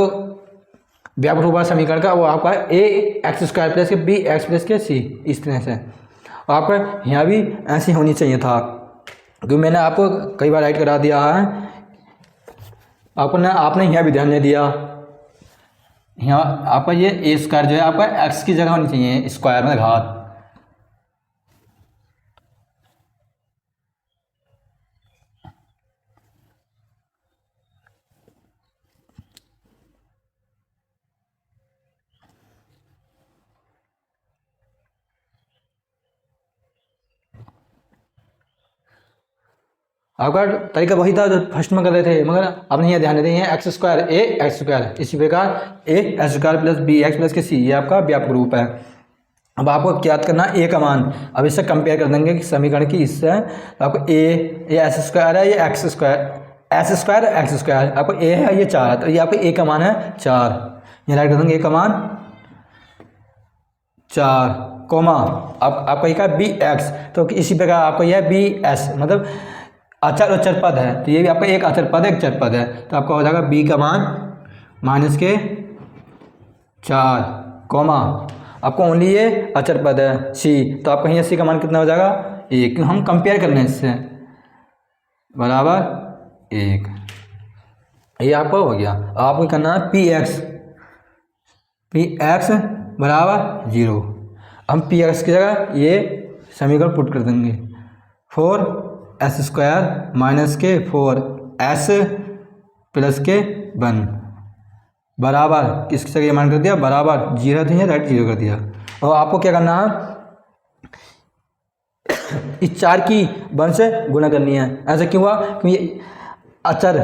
व्यापक रूप समीकरण का वो आपका ए एक्स स्क्वायर प्लस के बी एक्स प्लस के सी, इस तरह से। और आपका यहाँ भी ऐसी होनी चाहिए था, क्योंकि मैंने आपको कई बार राइट करा दिया है, आपने यहाँ भी ध्यान नहीं दिया। यहाँ आपका ये ए स्क्वायर जो है आपका एक्स की जगह होनी चाहिए, स्क्वायर में घात। आपका तरीका वही था जो फर्स्ट में कर रहे थे, मगर आपने यहाँ ध्यान देते हैं X square A X square, इसी प्रकार A X square plus B X plus के सी, ये आपका व्यापक रूप है। अब आपको क्या याद करना, ए का मान, अब इससे कंपेयर कर देंगे कि समीकरण की इससे, तो आपको ये एस स्क्वायर है, ये x square, S square x square, आपको ए है ये 4 है, तो ये आपको ए का मान है 4, यहाँ राइट कर देंगे ए का मान 4, कोमा आपका ये का बी एक्स, तो इसी प्रकार आपको यह बी एस, मतलब अचर और चर पद है, तो ये भी आपका एक अचर पद है एक चर पद है, तो आपका हो जाएगा बी का मान माइनस के 4, कोमा आपको ओनली ये अचर पद है सी, तो आपका यहाँ सी का मान कितना हो जाएगा 1, हम कंपेयर कर रहे हैं इससे, बराबर 1, ये आपका हो गया। आपको करना है पी एक्स बराबर 0, हम पी एक्स की जगह ये समीकरण पुट कर देंगे, 4s स्क्वायर माइनस के 4s प्लस के 1 बराबर किसकी जगह मान कर दिया, बराबर 0 दिया, राइट 0 कर दिया। और आपको क्या करना है, इस 4 की 1 से गुणा करनी है। ऐसा क्यों हुआ, क्योंकि अचर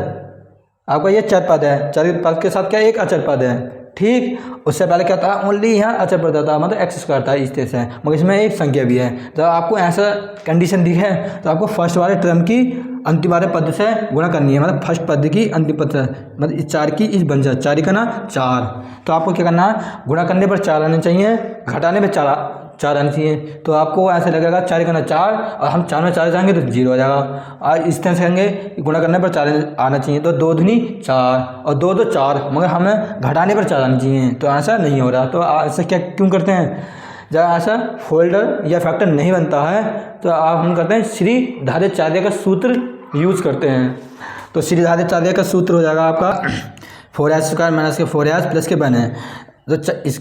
आपका ये चर पद है, चर पद के साथ क्या एक अचर पद है, ठीक। उससे पहले क्या था, ओनली यहाँ अचर पद था, मतलब एक्स स्क्वायर था इस तरह से, मगर इसमें एक संख्या भी है। तो आपको ऐसा कंडीशन दी है तो आपको फर्स्ट वाले टर्म की अंतिम वाले पद से गुणा करनी है, मतलब फर्स्ट पद की अंतिम पद से, मतलब इस 4 की इस बन जाए 4 का ना 4, तो आपको क्या करना है, गुणा करने पर 4 आने चाहिए, घटाने पर 4 आने चाहिए, तो आपको ऐसे लगेगा 4 का ना 4, और हम 4 में 4 जाएंगे तो 0 हो जाएगा। और इस तरह से कहेंगे गुणा करने पर 4 आना चाहिए, तो 2 दूनी 4 और 2 2 4, मगर हमें घटाने पर 4 आने चाहिए, तो ऐसा नहीं हो रहा। तो ऐसा क्या क्यों करते हैं, जब ऐसा फोल्डर या फैक्टर नहीं बनता है तो हम करते हैं श्रीधाराचार्य का सूत्र यूज़ करते हैं। तो श्रीधाराचार्य का सूत्र हो जाएगा आपका 4s स्क्वायर माइनस के 4s प्लस के 1 है, तो इस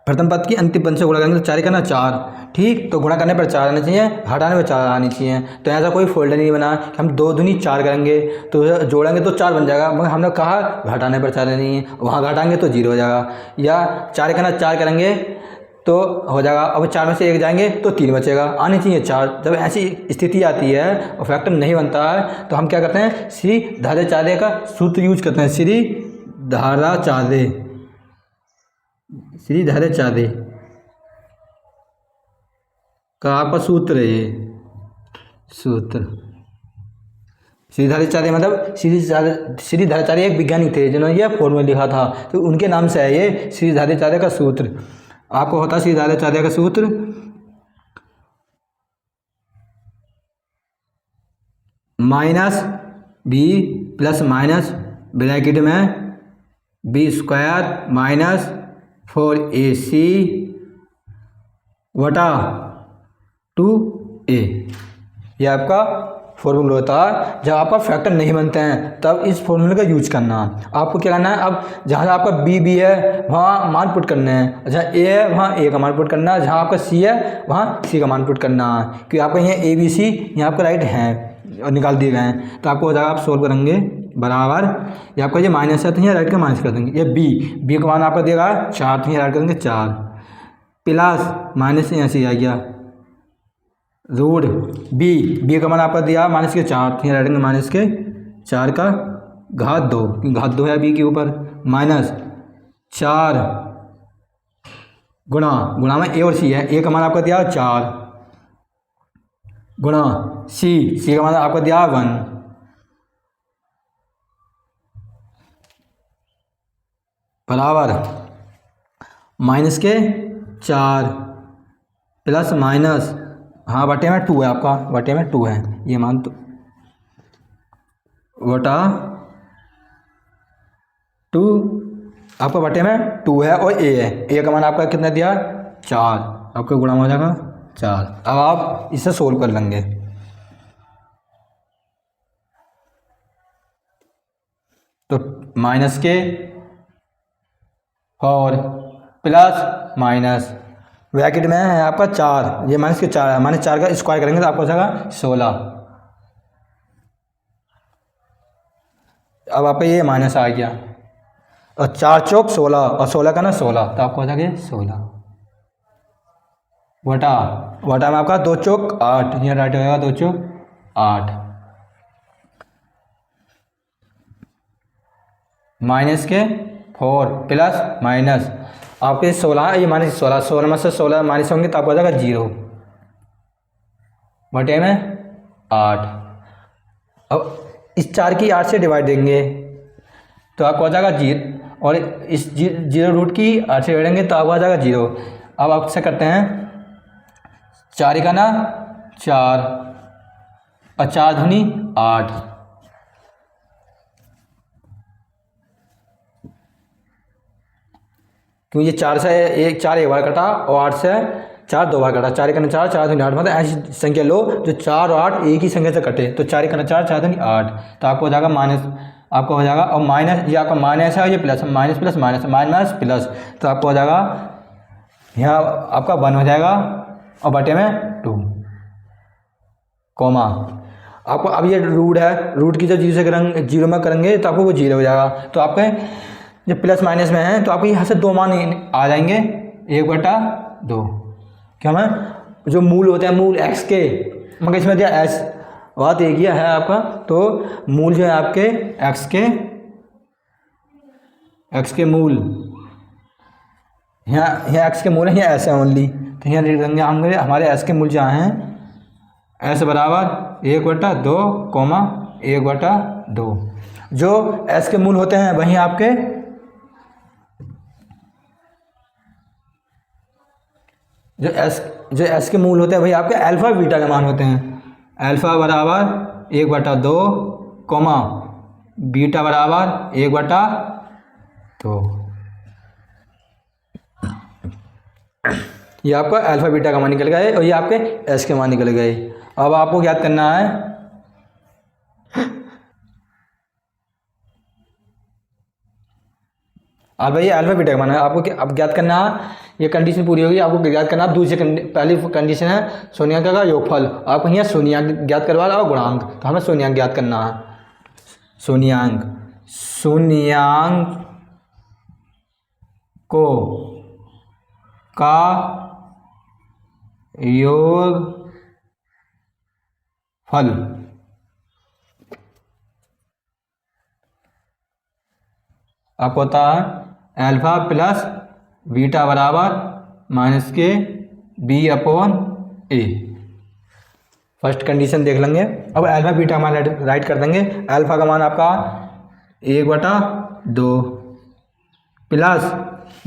प्रथम पद की अंतिम पद से गुणा करेंगे तो 4 का ना 4, ठीक। तो गुणा करने पर 4 आने चाहिए, घटाने पर 4 आनी चाहिए, तो ऐसा कोई फोल्डर नहीं बना कि हम 2 दूनी 4 करेंगे तो जोड़ेंगे तो 4 बन जाएगा, मगर हमने कहा घटाने पर 4 नहीं है, वहाँ घटाएंगे तो 0 हो जाएगा। या 4 का ना 4 करेंगे तो हो जाएगा। अब 4 में से 1 जाएंगे तो 3 बचेगा, आनी चाहिए 4। जब ऐसी स्थिति आती है और फैक्टर नहीं बनता है तो हम क्या करते हैं, श्रीधाराचार्य का सूत्र यूज करते हैं। श्रीधाराचार्य का आपका सूत्र है ये सूत्र। श्रीधाराचार्य मतलब श्रीधाराचार्य एक वैज्ञानिक थे जिन्होंने यह फॉर्मूला लिखा था, तो उनके नाम से है ये श्रीधाराचार्य का सूत्र। आपको होता है श्रीधाराचार्य का सूत्र minus B plus minus bracket में बी स्क्वायर माइनस 4AC बटा 2A। यह आपका फॉर्मूला होता है। जब आपका फैक्टर नहीं बनते हैं तब इस फॉर्मूले का यूज करना। आपको क्या करना है, अब जहाँ आपका बी है वहाँ मान पुट करना है, जहाँ ए है वहाँ ए का मान पुट करना है, जहाँ आपका सी है वहाँ सी का मान पुट करना है, क्योंकि आपका यहाँ ABC यहाँ आपका राइट है और निकाल दिए गए हैं। तो आपको हो जाएगा, आप सोल्व करेंगे बराबर, ये आपका जो माइनस है तो यहाँ राइट का माइनस कर देंगे। ये बी का मान आपका देगा 4 तो यहाँ राइट कर देंगे 4 प्लस माइनस यहाँ से आ गया रूट बी का मान आपका दिया माइनस के 4 तो यहाँ राइट माइनस के 4 का घात 2 है बी के ऊपर माइनस 4 गुणा में ए और सी है। ए का मान आपका दिया 4 गुणा सी का मान आपका दिया 1 बराबर माइनस के 4 प्लस माइनस, हाँ बटे में 2 है आपका, बटे में 2 है ये मान, तो बटा 2 आपका बटे में 2 है और ए है। ए का मान आपका कितना दिया 4, आपका गुणा हो जाएगा 4। अब आप इसे सोल्व कर लेंगे। तो माइनस के 4 प्लस माइनस ब्रैकेट में है आपका 4, ये माइनस के 4 है, माइनस 4 का स्क्वायर करेंगे तो आपको हो जाएगा 16। अब आपका ये माइनस आ गया और 4 चौक 16 और 16 का ना 16, तो आपको हो जाएगा 16 बटा में आपका 2 चौक 8, यहाँ राइट होगा 2 चौक 8 माइनस के 4 प्लस माइनस आपके 16 ये माइनस 16 में से 16 माइनस होंगे तो आपको हो जाएगा 0 बटे में 8। अब इस 4 की 8 से डिवाइड देंगे तो आपको हो जाएगा 0 और इस 0 रूट की 8 से डिवाइड देंगे तो आपको हो जाएगा 0। अब आप से करते हैं 4 का ना 4 और 4 दूनी 8, क्योंकि ये 4 से 4 एक बार कटा और 8 से 4 2 बार कटा, 4 का 4 दूनी 8, मतलब ऐसी संख्या लो जो 4 और 8 एक ही संख्या से कटे, तो 4 का 4 दूनी 8, तो आपको हो जाएगा माइनस, आपको हो जाएगा और माइनस, ये आपका माइनस है और ये plus, minus plus minus minus plus, तो आपको हो जाएगा यहाँ आपका 1 हो जाएगा और बटे में 2 कॉमा आपको। अब ये रूट है, रूट की जब 0 से करेंगे 0 में करेंगे तो आपको वो 0 हो जाएगा। तो आपके जब प्लस माइनस में है तो आपको यहाँ से 2 मान आ जाएंगे 1/2, क्या मैं जो मूल होते हैं मूल x के, मगर इसमें दिया s, बात एक ही है आपका, तो मूल जो है आपके x के मूल, यहाँ x के मूल है, यहाँ s है ओनली, तो यहाँ लिख देंगे हम हमारे s के मूल जहाँ हैं s बराबर 1/2 कॉमा 1/2। जो s के मूल होते हैं वहीं आपके जो s के मूल होते हैं वही आपके अल्फ़ा बीटा के मान होते हैं। अल्फ़ा बराबर 1/2 कॉमा बीटा बराबर 1/2। ये आपका अल्फ़ा बीटा का मान निकल गए और ये आपके s के मान निकल गए। अब आपको याद करना है अब भाई अल्फ़ा बीटा का मान है आपको अब ज्ञात करना है। ये कंडीशन पूरी होगी, आपको ज्ञात करना है दूसरी पहली कंडीशन है शून्याङ्क का योगफल, आपको यहाँ शून्याङ्क ज्ञात करवा और गुणांक, तो हमें शून्याङ्क ज्ञात करना है। शून्याङ्क को का योग फल आपको होता है अल्फा प्लस बीटा बराबर माइनस के बी अपॉन ए। फर्स्ट कंडीशन देख लेंगे। अब अल्फा बीटा हमारा राइट कर देंगे। अल्फा का मान आपका 1/2 प्लस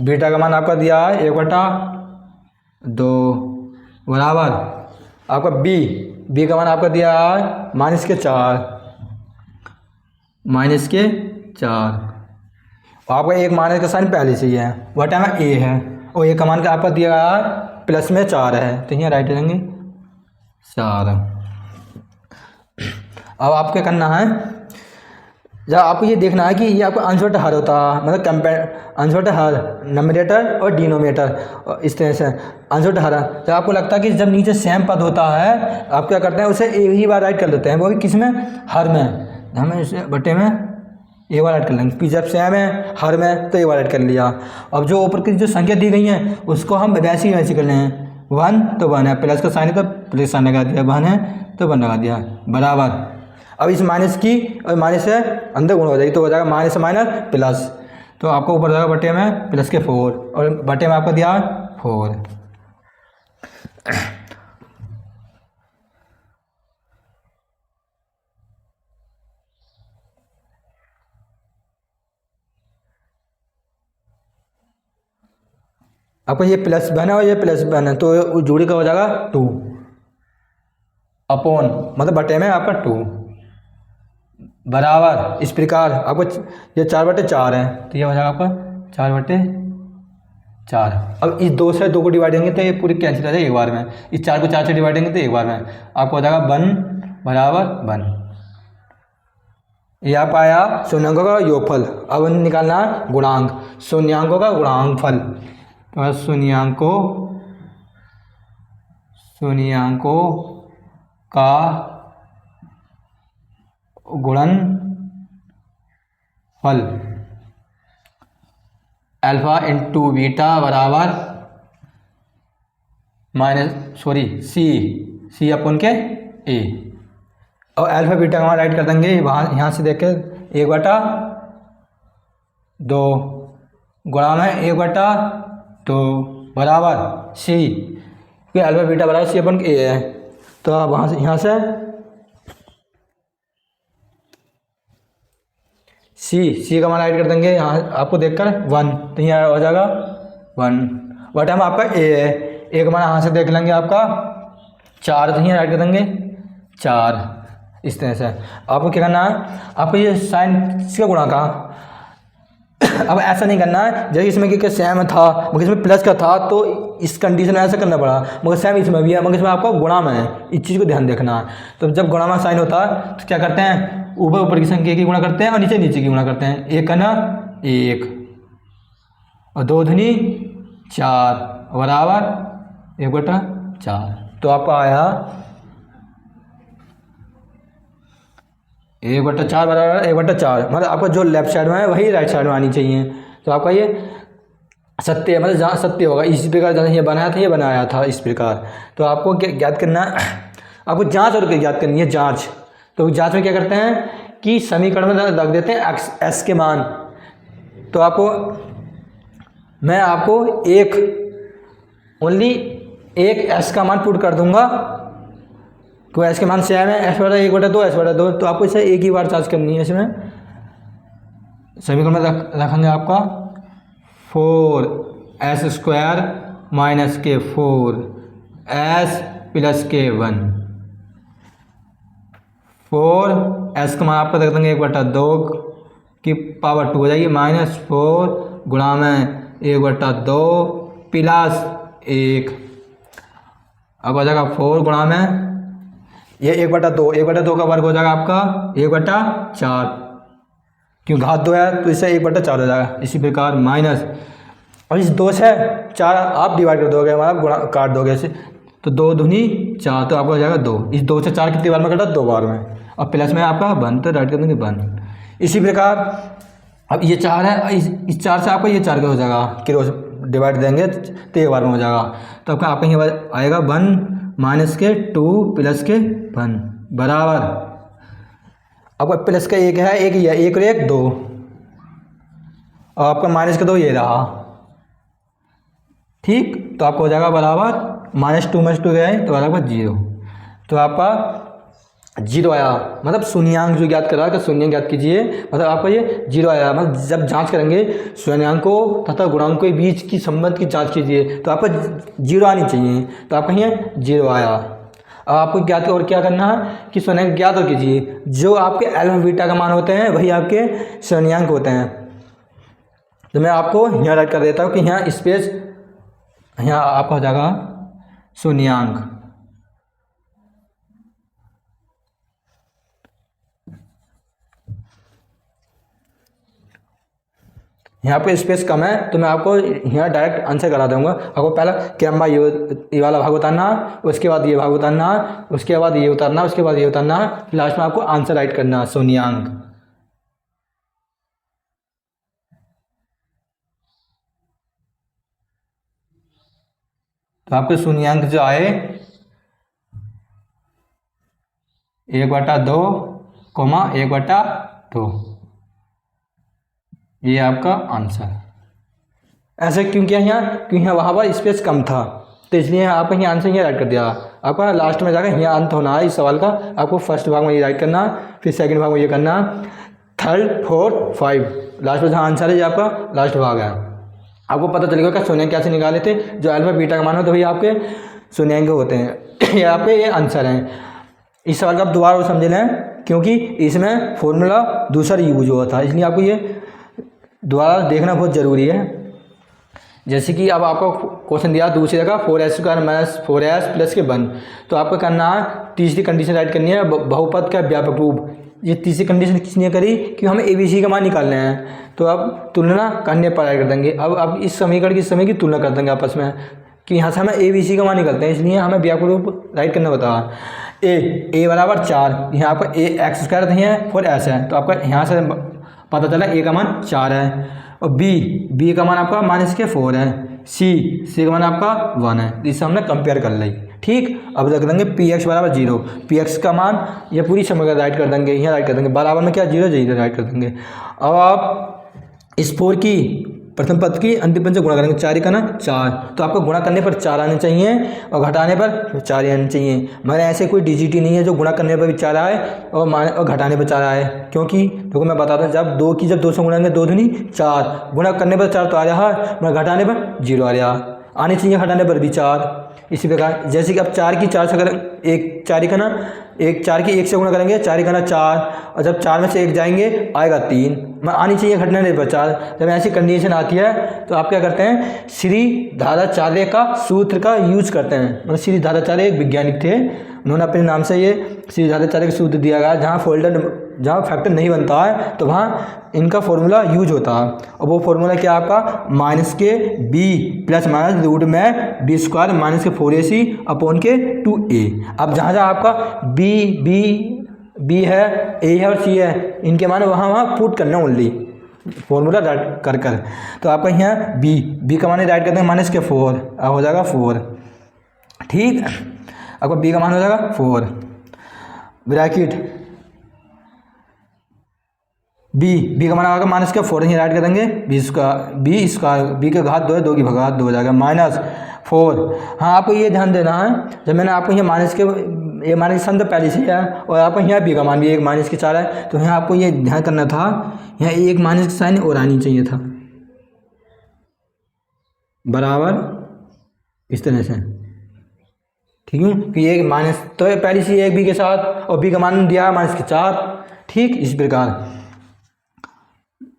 बीटा का मान आपका दिया है 1/2 बराबर आपका बी का मान आपका दिया है -4 आपका एक माइनस का साइन पहले से ही है, बटा में ए है और ए का मान का आपका दिया है प्लस में 4 है, तो यहाँ राइट करेंगे 4। अब आपको क्या करना है, जब आपको ये देखना है कि ये आपका अंशवट हर होता है, मतलब अंशवट हर नोमिनेटर और डिनोमिनेटर इस तरह से अंशवट हर। जब आपको लगता है कि जब नीचे सेम पद होता है आप क्या करते हैं उसे एक ही बार राइट कर देते हैं, वो भी किस में, हर में। हमें इसे बटे में एक बार ऐड कर लेंगे, जब सेम है हर में तो एक बार ऐड कर लिया। अब जो ऊपर की जो संख्या दी गई है उसको हम वैसे कर रहे हैं, 1 तो 1 है, प्लस का साइन है तो प्लस साइन लगा दिया, 1 है तो 1 लगा दिया बराबर। अब इस माइनस की और माइनस से अंदर गुण हो जाएगी तो हो जाएगा माइनस से माइनस प्लस, तो आपको ऊपर जाएगा बटे में प्लस के 4 और बटे में आपको दिया 4। आपको ये प्लस 1 है और ये प्लस 1 है तो जोड़ी का हो जाएगा 2 अपॉन मतलब बटे में आपका 2 बराबर। इस प्रकार आपको ये 4/4 है तो ये हो जाएगा आपका 4/4। अब इस 2 से 2 को डिवाइड करेंगे तो ये पूरी कैंसिल हो जाएगी एक बार में, इस 4 को 4 से डिवाइड करेंगे तो एक बार में आपको हो जाएगा 1 बराबर 1। ये आपका आया शून्याङ्कों का योगफल। अब निकालना है गुणांक, शून्याङ्कों का गुणांकफल, तो शून्याङ्कों का गुणनफल अल्फा इंटू बीटा बराबर सी अपन के ए। और अल्फा बीटा का राइट कर देंगे वहाँ यहाँ से देख के 1/2 गुणा में 1/2 बराबर सी, फिर अल्फा बीटा बराबर सी अपन ए है, तो आप वहाँ से यहाँ से सी का मान राइट कर देंगे यहाँ आपको देखकर 1, तो यहाँ हो जाएगा 1 बटा में आपका ए है, ए का मान यहाँ से देख लेंगे आपका 4, तो यहाँ राइट कर देंगे 4। इस तरह से आपको क्या करना है, आपको ये साइन इसका गुणा का अब ऐसा नहीं करना है जैसे इसमें कि सेम था मगर इसमें प्लस का था तो इस कंडीशन में ऐसा करना पड़ा, मगर सेम इसमें भी है मगर इसमें आपका गुणा में है, इस चीज़ को ध्यान देखना है। तो जब गुणा में साइन होता है तो क्या करते हैं, ऊपर की संख्या की गुणा करते हैं और नीचे की गुणा करते हैं। 1 का ना 1 और 2 दूनी 4 बराबर 1/4, तो आपका आया 1/4 बराबर 1/4, मतलब आपका जो लेफ्ट साइड में है वही राइट साइड में आनी चाहिए। तो आपका ये सत्य मतलब जहाँ सत्य होगा इसी प्रकार जहाँ ये बनाया था इस प्रकार। तो आपको क्या ज्ञात करना है, आपको जांच और ज्ञात करनी है जांच। तो जांच में क्या करते हैं कि समीकरण में रख देते हैं एस के मान। तो मैं आपको ओनली एक एस का मान पुट कर दूंगा, तो एस के मान सेम है, S/1/2 S/2, तो आपको इसे एक ही बार चार्ज करनी है। इसमें समीकरण में रखेंगे आपका 4s² माइनस के 4s प्लस के 1, 4s का मान आपका रख देंगे 1/2 की पावर 2 हो जाएगी, -4 गुणा में 1/2 प्लस 1, अब आ जाएगा 4 गुणा में ये 1/2 का वर्ग हो जाएगा आपका 1/4, क्यों घात 2 है तो इससे 1/4 हो जाएगा। इसी प्रकार माइनस, और इस 2 से 4 आप डिवाइड कर दोगे, मतलब गुणा काट दोगे इसे, तो 2 दूनी 4, तो आपका हो जाएगा 2। इस 2 से 4 कितनी बार में कटा, 2 बार में, और प्लस में आपका 1, तो राइट कर देंगे 1। इसी प्रकार अब ये 4 है, इस 4 से आपका ये 4 का हो जाएगा क्रॉस डिवाइड देंगे तो एक बार में हो जाएगा। तो आपका यहाँ आएगा 1 माइनस के 2 प्लस के 1 बराबर, आपका प्लस का एक है, एक ये एक और एक 2, और आपका माइनस का 2 ये रहा। ठीक, तो आपको हो जाएगा बराबर -2 गया है तो आपका 0। तो आपका 0 आया, मतलब शून्यांक जो ज्ञात करा, तो शून्यांक ज्ञात कीजिए, मतलब आपका ये 0 आया। मतलब जब जांच करेंगे शून्यांकों तथा गुणांकों के बीच की संबंध की जांच कीजिए तो आपका 0 आनी चाहिए। तो आपका यहाँ 0 आया। अब आपको ज्ञात और क्या करना है कि शून्यांक ज्ञात और कीजिए, जो आपके अल्फा बीटा का मान होते हैं वही आपके शून्यांक होते हैं। तो मैं आपको यहाँ राइट कर देता हूँ कि यहाँ स्पेस, यहाँ आपका हो जाएगा शून्यांक। यहाँ पे स्पेस कम है तो मैं आपको यहाँ डायरेक्ट आंसर करा दूंगा। आपको पहला क्रम ये वाला भाग उतारना, उसके बाद ये भाग उतारना, उसके बाद ये उतारना, उसके बाद ये उतारना, लास्ट में आपको आंसर राइट करना शून्यांक। तो आपके शून्यांक जो आए 1/2, 1/2, ये आपका आंसर। ऐसे क्यों किया यहाँ, क्योंकि वहाँ पर स्पेस कम था तो इसलिए आपका यहाँ आंसर यहाँ राइट कर दिया। आपका लास्ट में जाकर यहाँ अंत होना है इस सवाल का। आपको फर्स्ट भाग में ये राइट करना, फिर सेकंड भाग में ये करना, थर्ड, फोर्थ, 5, लास्ट में जहाँ आंसर है ये आपका लास्ट भाग है। आपको पता चलेगा कि शून्यांक कैसे निकाले थे, जो अल्फा बीटा का मान हो तो वही आपके शून्यांक होते हैं। ये आपके ये आंसर हैं। इस सवाल का आप दोबारा समझ लें क्योंकि इसमें फॉर्मूला दूसरा यूज हुआ था, इसलिए आपको ये दोबारा देखना बहुत ज़रूरी है। जैसे कि अब आपको क्वेश्चन दिया दूसरी जगह 4s² - 4s प्लस के 1, तो आपको करना है तीसरी कंडीशन राइट करनी है, बहुपद का व्यापक रूप। ये तीसरी कंडीशन किसने करी कि हमें ABC का मान निकालने हैं, तो अब तुलना करने पर राइट कर देंगे। अब इस समीकरण की समय की तुलना कर देंगे आपस में कि यहाँ से हमें ABC का मान निकालते हैं, इसलिए हमें व्यापक रूप राइट करना होता है। a बराबर 4, यहाँ पर x² नहीं है 4s है, तो आपका यहाँ से पता चला a का मान 4 है, और b का मान आपका -4 है, c का मान आपका 1 है। इससे हमने कंपेयर कर ली। ठीक, अब रख देंगे px बराबर 0, px का मान ये पूरी समीकरण राइट कर देंगे, यहाँ राइट कर देंगे, बराबर में क्या 0 राइट कर देंगे। अब आप इस 4 की प्रथम पद की अंतिम पद से गुणा करेंगे, 4 का ना 4, तो आपको गुणा करने पर 4 आने चाहिए और घटाने पर 4 आने चाहिए। मगर ऐसे कोई डिजिट ही नहीं है जो गुणा करने पर भी 4 आए और घटाने पर 4 आए, क्योंकि देखो मैं बताता हूँ, जब 2 से गुणाएंगे 2 दूनी 4, गुणा करने पर 4 तो आ रहा है, मगर घटाने पर 0 आ रहा, आने चाहिए घटाने पर भी 4। इसी प्रकार जैसे कि अब 4 की 4 से अगर 4 का ना 1 से गुणा करेंगे, 4 का ना 4, और जब 4 में से 1 जाएंगे आएगा 3, मैं आनी चाहिए घटने पर 4। जब ऐसी कंडीशन आती है तो आप क्या करते हैं, श्री धाराचार्य का सूत्र का यूज करते हैं। मतलब श्री धाराचार्य एक वैज्ञानिक थे, उन्होंने अपने नाम से ये श्री धाराचार्य का सूत्र दिया गया। जहाँ फैक्टर नहीं बनता है तो वहाँ इनका फॉर्मूला यूज होता है, और वो फॉर्मूला क्या आपका -b प्लस माइनस रूट में b² - 4ac अपॉन के 2a। अब जहाँ आपका b है, a है और c है, इनके माने वहाँ पुट करना ओनली फॉर्मूला राइट कर। तो आपका यहाँ b का माने राइट करते हैं -4, अब हो जाएगा 4। ठीक, आपका b का मान हो जाएगा 4, ब्रैकेट b का मान आएगा -4, यहाँ राइट कर देंगे b का घात 2 है, 2 की घात 2 हो जाएगा -4। हाँ, आपको ये ध्यान देना है, जब मैंने आपको यहाँ माइनस के सन तो पहले से है, और आपको यहाँ b का मान भी एक -4 है, तो यहाँ आपको ये ध्यान करना था, यहाँ एक माइनस का साइन और आनी चाहिए था, बराबर इस तरह से। ठीक है, कि एक माइनस तो पहले से एक b के साथ, और b का मान दिया -4। ठीक, इस प्रकार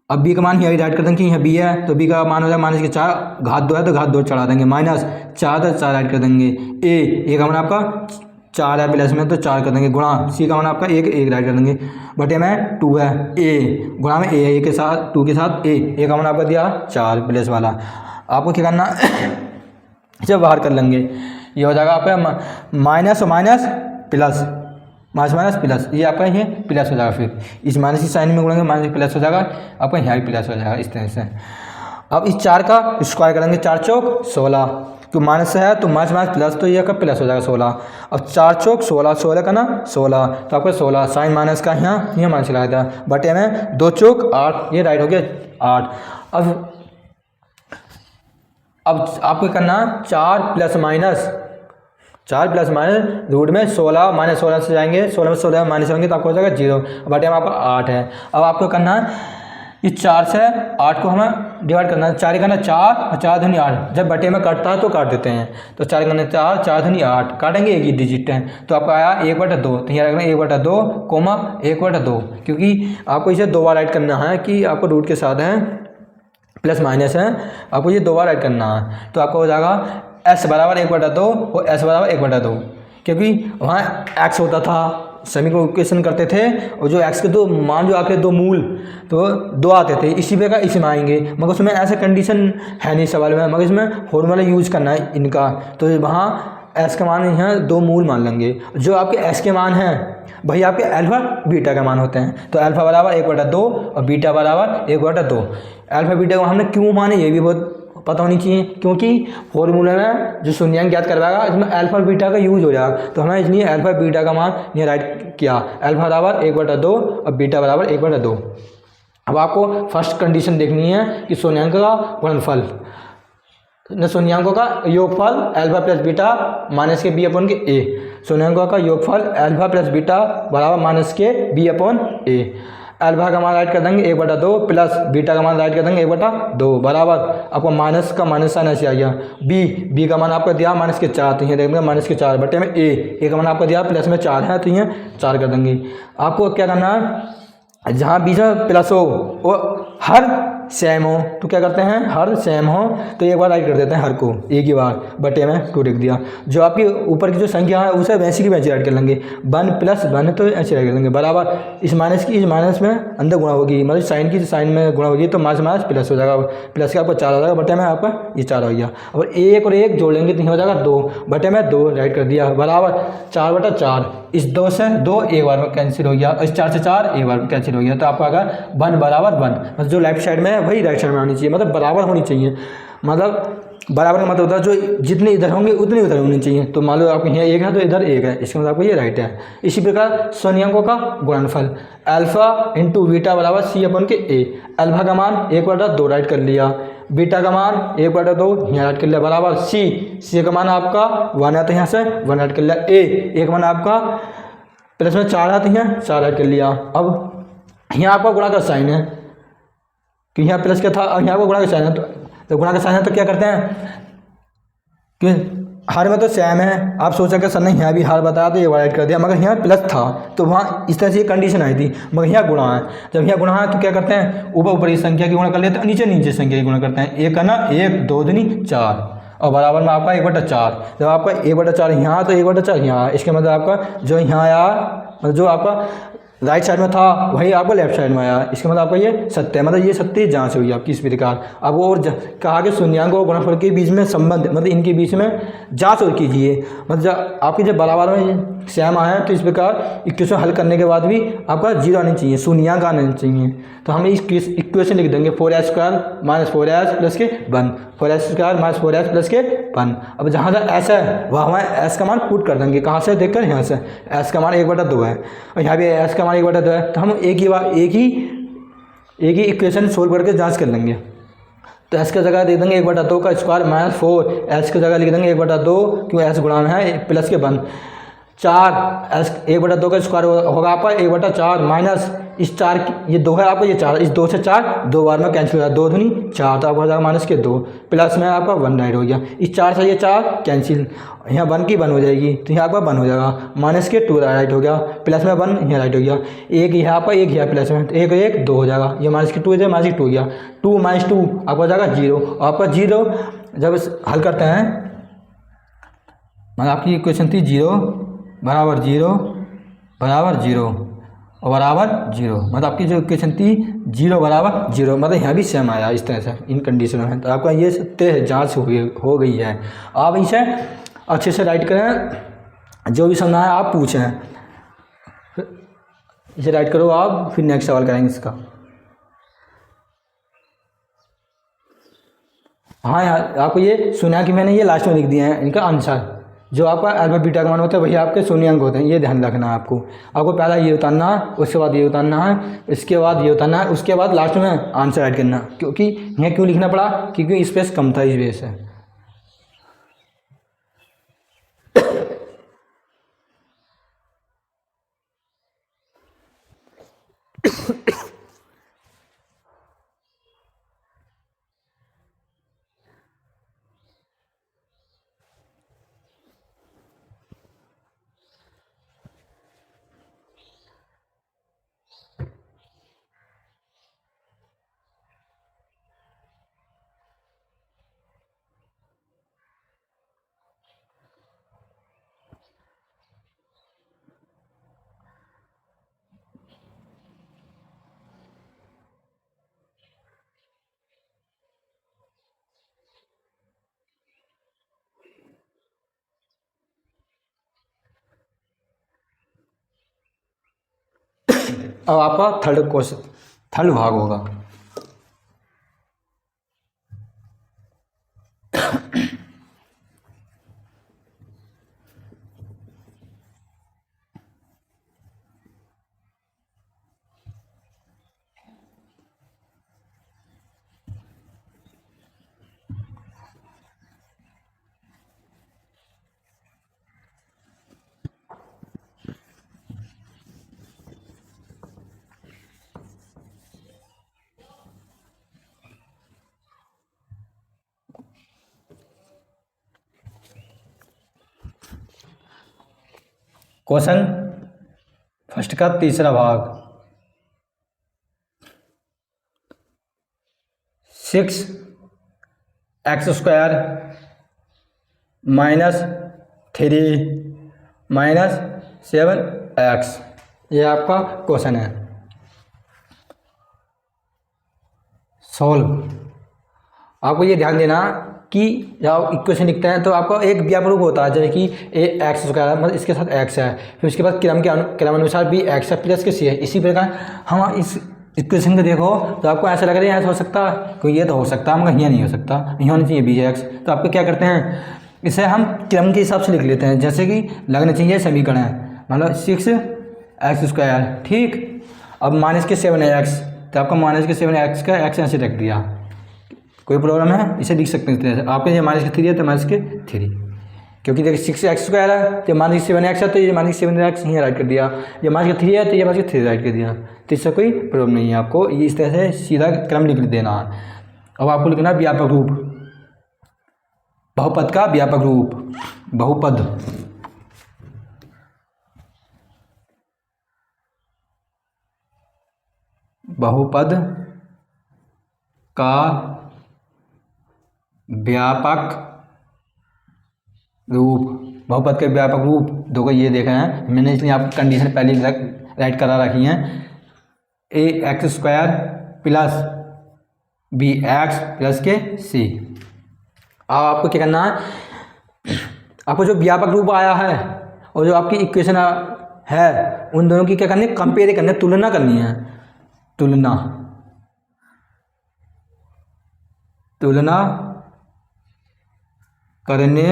अब b का मान यहाँ राइट कर देंगे कि यहाँ b है, तो b का मान हो जाएगा -4, घात 2 है तो घात 2 चढ़ा देंगे, -4 तो 4 राइट कर देंगे। a का मान आपका 4 है प्लस में, तो 4 कर देंगे, गुणा c का मान आपका 1 राइट कर देंगे, बटे में 2 है, a गुणा में a के साथ 2 के साथ a का मान आपका दिया 4 प्लस वाला। आपको क्या करना इसे बाहर कर लेंगे, ये हो जाएगा आपका माइनस प्लस, ये आपका ये प्लस हो जाएगा, फिर इस माइनस की साइन में गुणेंगे, माइनस प्लस हो जाएगा, आपका यहाँ भी प्लस हो जाएगा इस तरह से। अब इस 4 का स्क्वायर करेंगे, 4 चौक 16, तो माइनस है तो माइनस माइनस प्लस, तो ये का प्लस हो जाएगा 16। अब 4 चौक 16, 16 का ना 16, तो आपका 16 साइन माइनस का यहाँ माइनस लगा था, बटे में 2 चौक 8, ये राइट हो गया 8। अब आपको करना 4 plus minus, 4 plus minus root में 16 माइनस 16 से जाएंगे, 16 में 16 माइनस होंगे तो आपको हो जाएगा 0, बटे में आपका 8 है। अब आपको करना है इस 4 से 8 को हमें डिवाइड करना है, 4 करना 4 और 4 दूनी 8, जब बटे में कटता है तो काट देते हैं, तो 4 करना 4, 4 दूनी 8, काटेंगे एक ही डिजिट है, तो आपका आया 1/2, तो यहाँ रखना 1/2 कोमा 1/2, क्योंकि आपको इसे 2 बार राइट करना है कि आपको रूट के साथ है प्लस माइनस है, आपको ये 2 बार राइट करना है, तो आपका हो जाएगा s बराबर 1/2 और s बराबर 1/2, क्योंकि वहाँ x होता था, सभी को इक्वेशन करते थे और जो x के दो मान जो आके 2 मूल तो 2 आते थे, इसी पे का इसी में आएंगे, मगर उसमें ऐसा कंडीशन है नहीं सवाल में, मगर इसमें फॉर्मूला यूज करना है इनका, तो वहाँ s का मान यहाँ 2 मूल मान लेंगे, जो आपके s के मान हैं वही आपके अल्फा बीटा का मान होते हैं, तो अल्फा बराबर 1/2 और बीटा बराबर 1/2। अल्फा बीटा को हमने क्यों माने ये भी बहुत पता होनी चाहिए, क्योंकि फॉर्मूला में जो शून्यांक ज्ञात करवाएगा इसमें अल्फा बीटा का यूज हो जाएगा, तो हमने इसलिए अल्फा बीटा का मान ये राइट किया, अल्फा बराबर 1/2 और बीटा बराबर 1/2। अब आपको फर्स्ट कंडीशन देखनी है कि शून्यांक का गुणनफल न शून्यांकों का योगफल अल्फा प्लस बीटा माइनस के बी अपॉन के ए, शून्यांकों का योगफल अल्फा प्लस बीटा बराबर माइनस के बी अपॉन ए। अल्फा का मान राइट कर देंगे 1/2 प्लस बीटा का मान राइट कर देंगे 1/2 बराबर आपको माइनस का माइनस साइन ऐसे आ गया, बी का मान आपको दिया माइनस के 4, तो ये देख देंगे माइनस के 4 बटे में ए का मान आपको दिया प्लस में 4 है, तो ये 4 कर देंगे। आपको क्या करना है, जहाँ बीच में प्लस हो वो हर सेम हो तो क्या करते हैं, हर सेम हो तो एक बार राइट कर देते हैं हर को एक ही बार, बटे में 2 लिख दिया, जो आपकी ऊपर की जो संख्या है उसे वैसी की वैसी राइट कर लेंगे, 1 प्लस 1 तो ऐसे राइट कर देंगे बराबर इस माइनस की इस माइनस में अंदर गुणा होगी, मतलब साइन की साइन में गुणा होगी, तो माइनस माइनस प्लस हो जाएगा, प्लस का आपको 4 हो जाएगा, बटे में आपका ये 4 हो गया, और 1 और 1 जोड़ लेंगे तो हो जाएगा 2, बटे में 2 राइट कर दिया बराबर 4/4, इस 2 से 2 एक बार में कैंसिल हो गया, इस 4 से 4 एक बार में कैंसिल हो गया, तो आपका आएगा 1 बराबर 1, मतलब जो लेफ्ट साइड में है वही राइट साइड में आनी चाहिए, मतलब बराबर होनी चाहिए, मतलब बराबर का मतलब होता है जो जितने इधर होंगे उतने उधर होनी चाहिए, तो मान लो आपके यहाँ 1 है तो इधर 1 है, इसका मतलब आपको ये राइट है। इसी प्रकार शून्यांकों का गुणनफल अल्फा इंटू बीटा बराबर सी अपन के ए, अल्फा का मान 1/2 राइट कर लिया, बीटा का मान 1/2 यहाँ राइट कर लिया बराबर सी का मान आपका 1 है तो यहाँ से 1 राइट कर लिया, ए का मान आपका प्लस में 4 है तो यहाँ 4 राइट कर लिया। अब यहाँ आपका गुणा का साइन है कि यहाँ प्लस का था और यहाँ पर गुणा का साइन है, तो गुणा का साइन है तो क्या करते हैं कि हर में तो सेम है, आप सोच सके सर नहीं यहाँ भी हर बताया तो ये राइट कर दिया, मगर यहाँ प्लस था तो वहाँ इस तरह से ये कंडीशन आई थी, मगर यहाँ गुणा है, जब यहाँ गुणा है तो क्या करते हैं ऊपर ऊपर इस संख्या की गुणा कर लेते हैं, नीचे नीचे संख्या की गुणा करते हैं, 1 करना 1 2 दूनी 4 और बराबर में आपका 1/4, जब आपका 1/4 यहाँ तो 1/4 यहाँ, इसके मतलब आपका जो यहाँ आया मतलब जो आपका राइट साइड में था वही आपको लेफ्ट साइड में आया, इसका मतलब आपका ये सत्य है, मतलब ये सत्य जांच हुई आपकी इस प्रकार। अब और कहा कि शून्यांक और गुणनफल के बीच में संबंध मतलब इनके बीच में जांच और कीजिए, मतलब जब आपके जब बराबर में सेम आए तो इस प्रकार इक्वेशन हल करने के बाद भी आपका 0 आनी चाहिए, शून्यांक आना चाहिए, तो हम इस इक्वेशन लिख देंगे 4s² माइनस 4s प्लस के 1, 4s² माइनस 4s प्लस के 1। अब जहाँ से s है वहाँ हमें s का मान पुट कर देंगे, कहाँ से देखकर यहाँ से s का मान 1/2 है और यहाँ भी s का मान 1/2 है, तो हम एक ही इक्वेशन सोल्व करके जांच कर लेंगे। तो s की जगह दे देंगे 1/2 का स्क्वायर माइनस 4, s की जगह लिख देंगे 1/2 क्यों s गुणा है प्लस के 1, 4 s 1/2 का स्क्वायर होगा आपका 1/4 माइनस इस 4 ये 2 है आपका, ये 4 इस 2 से 4 2 बार में कैंसिल हो जाएगा, 2 दूनी 4 तो आपका हो जाएगा माइनस के 2 प्लस में आपका 1 राइट हो गया, इस 4 से ये 4 कैंसिल, यहाँ 1 की 1 हो जाएगी तो यहाँ आपका 1 हो जाएगा, माइनस के 2 राइट हो गया, प्लस में 1 यहाँ राइट हो गया, एक यहाँ आपका एक यहाँ प्लस में, तो 1 1 2 हो जाएगा, ये माइनस के 2 है माइनस के 2 हो गया, 2 माइनस 2 आपका हो जाएगा 0, और आपका 0 जब हल करते हैं मतलब आपकी इक्वेशन थी 0 बराबर 0 बराबर 0 और बराबर 0, मतलब आपकी जो इक्वेशन थी 0 बराबर 0, मतलब यहाँ भी सेम आया इस तरह से इन कंडीशनों में, तो आपका ये सत्य जांच हो गई है। आप इसे अच्छे से राइट करें, जो भी समझना है आप पूछें, इसे राइट करो आप, फिर नेक्स्ट सवाल करेंगे इसका। हाँ यार, आपको ये सुना कि मैंने ये लास्ट में लिख दिया है इनका आंसर। जो आपका अल्फा बीटा का मान होता है वही आपके शून्यांक होते हैं, ये ध्यान रखना है आपको। आपको पहला ये उतारना है, उसके बाद ये उतारना है, इसके बाद ये उतारना है, उसके बाद लास्ट में आंसर ऐड करना। क्योंकि यहाँ क्यों लिखना पड़ा, क्योंकि स्पेस कम था, इस वजह से। अब आपका थर्ड भाग होगा। क्वेश्चन फर्स्ट का तीसरा भाग, 6x² -3 -7x, ये आपका क्वेश्चन है। सॉल्व। आपको ये ध्यान देना कि जब इक्वेशन लिखते हैं तो आपका एक व्यापक होता है, जैसे कि x² मतलब इसके साथ x है, फिर उसके बाद क्रमानुसार भी x है प्लस के c है। इसी प्रकार हम इस इक्वेशन को देखो तो आपको ऐसा लग रहा है ऐसा हो सकता है, कोई ये तो हो सकता है, मगर यहाँ नहीं हो सकता, नहीं होनी चाहिए bx। तो आपको क्या करते हैं, इसे हम क्रम के हिसाब से लिख लेते हैं, जैसे कि लगना चाहिए समीकरण मतलब 6x², ठीक। अब -7x, तो आपका -7x का x ऐसे रख दिया, कोई प्रॉब्लम है, इसे लिख सकते हैं। आपके ये -3 है तो -3, क्योंकि देखिए 6x² है तो -7x है, तो ये -7x यहाँ राइट कर दिया, ये -3 है तो ये -3 राइट कर दिया, तो इससे कोई प्रॉब्लम नहीं है। आपको ये इस तरह से सीधा क्रम लिख देना है। अब आपको लिखना व्यापक रूप, बहुपद का व्यापक रूप, बहुपद का व्यापक रूप, बहुपद के व्यापक रूप दो को ये देखा है मैंने, इसलिए आप कंडीशन पहले राइट करा रखी हैं। ax² प्लस bx प्लस के c। अब आपको क्या करना है, आपको जो व्यापक रूप आया है और जो आपकी इक्वेशन है उन दोनों की क्या करनी है, कंपेयर करनी है, तुलना करनी है। तुलना करने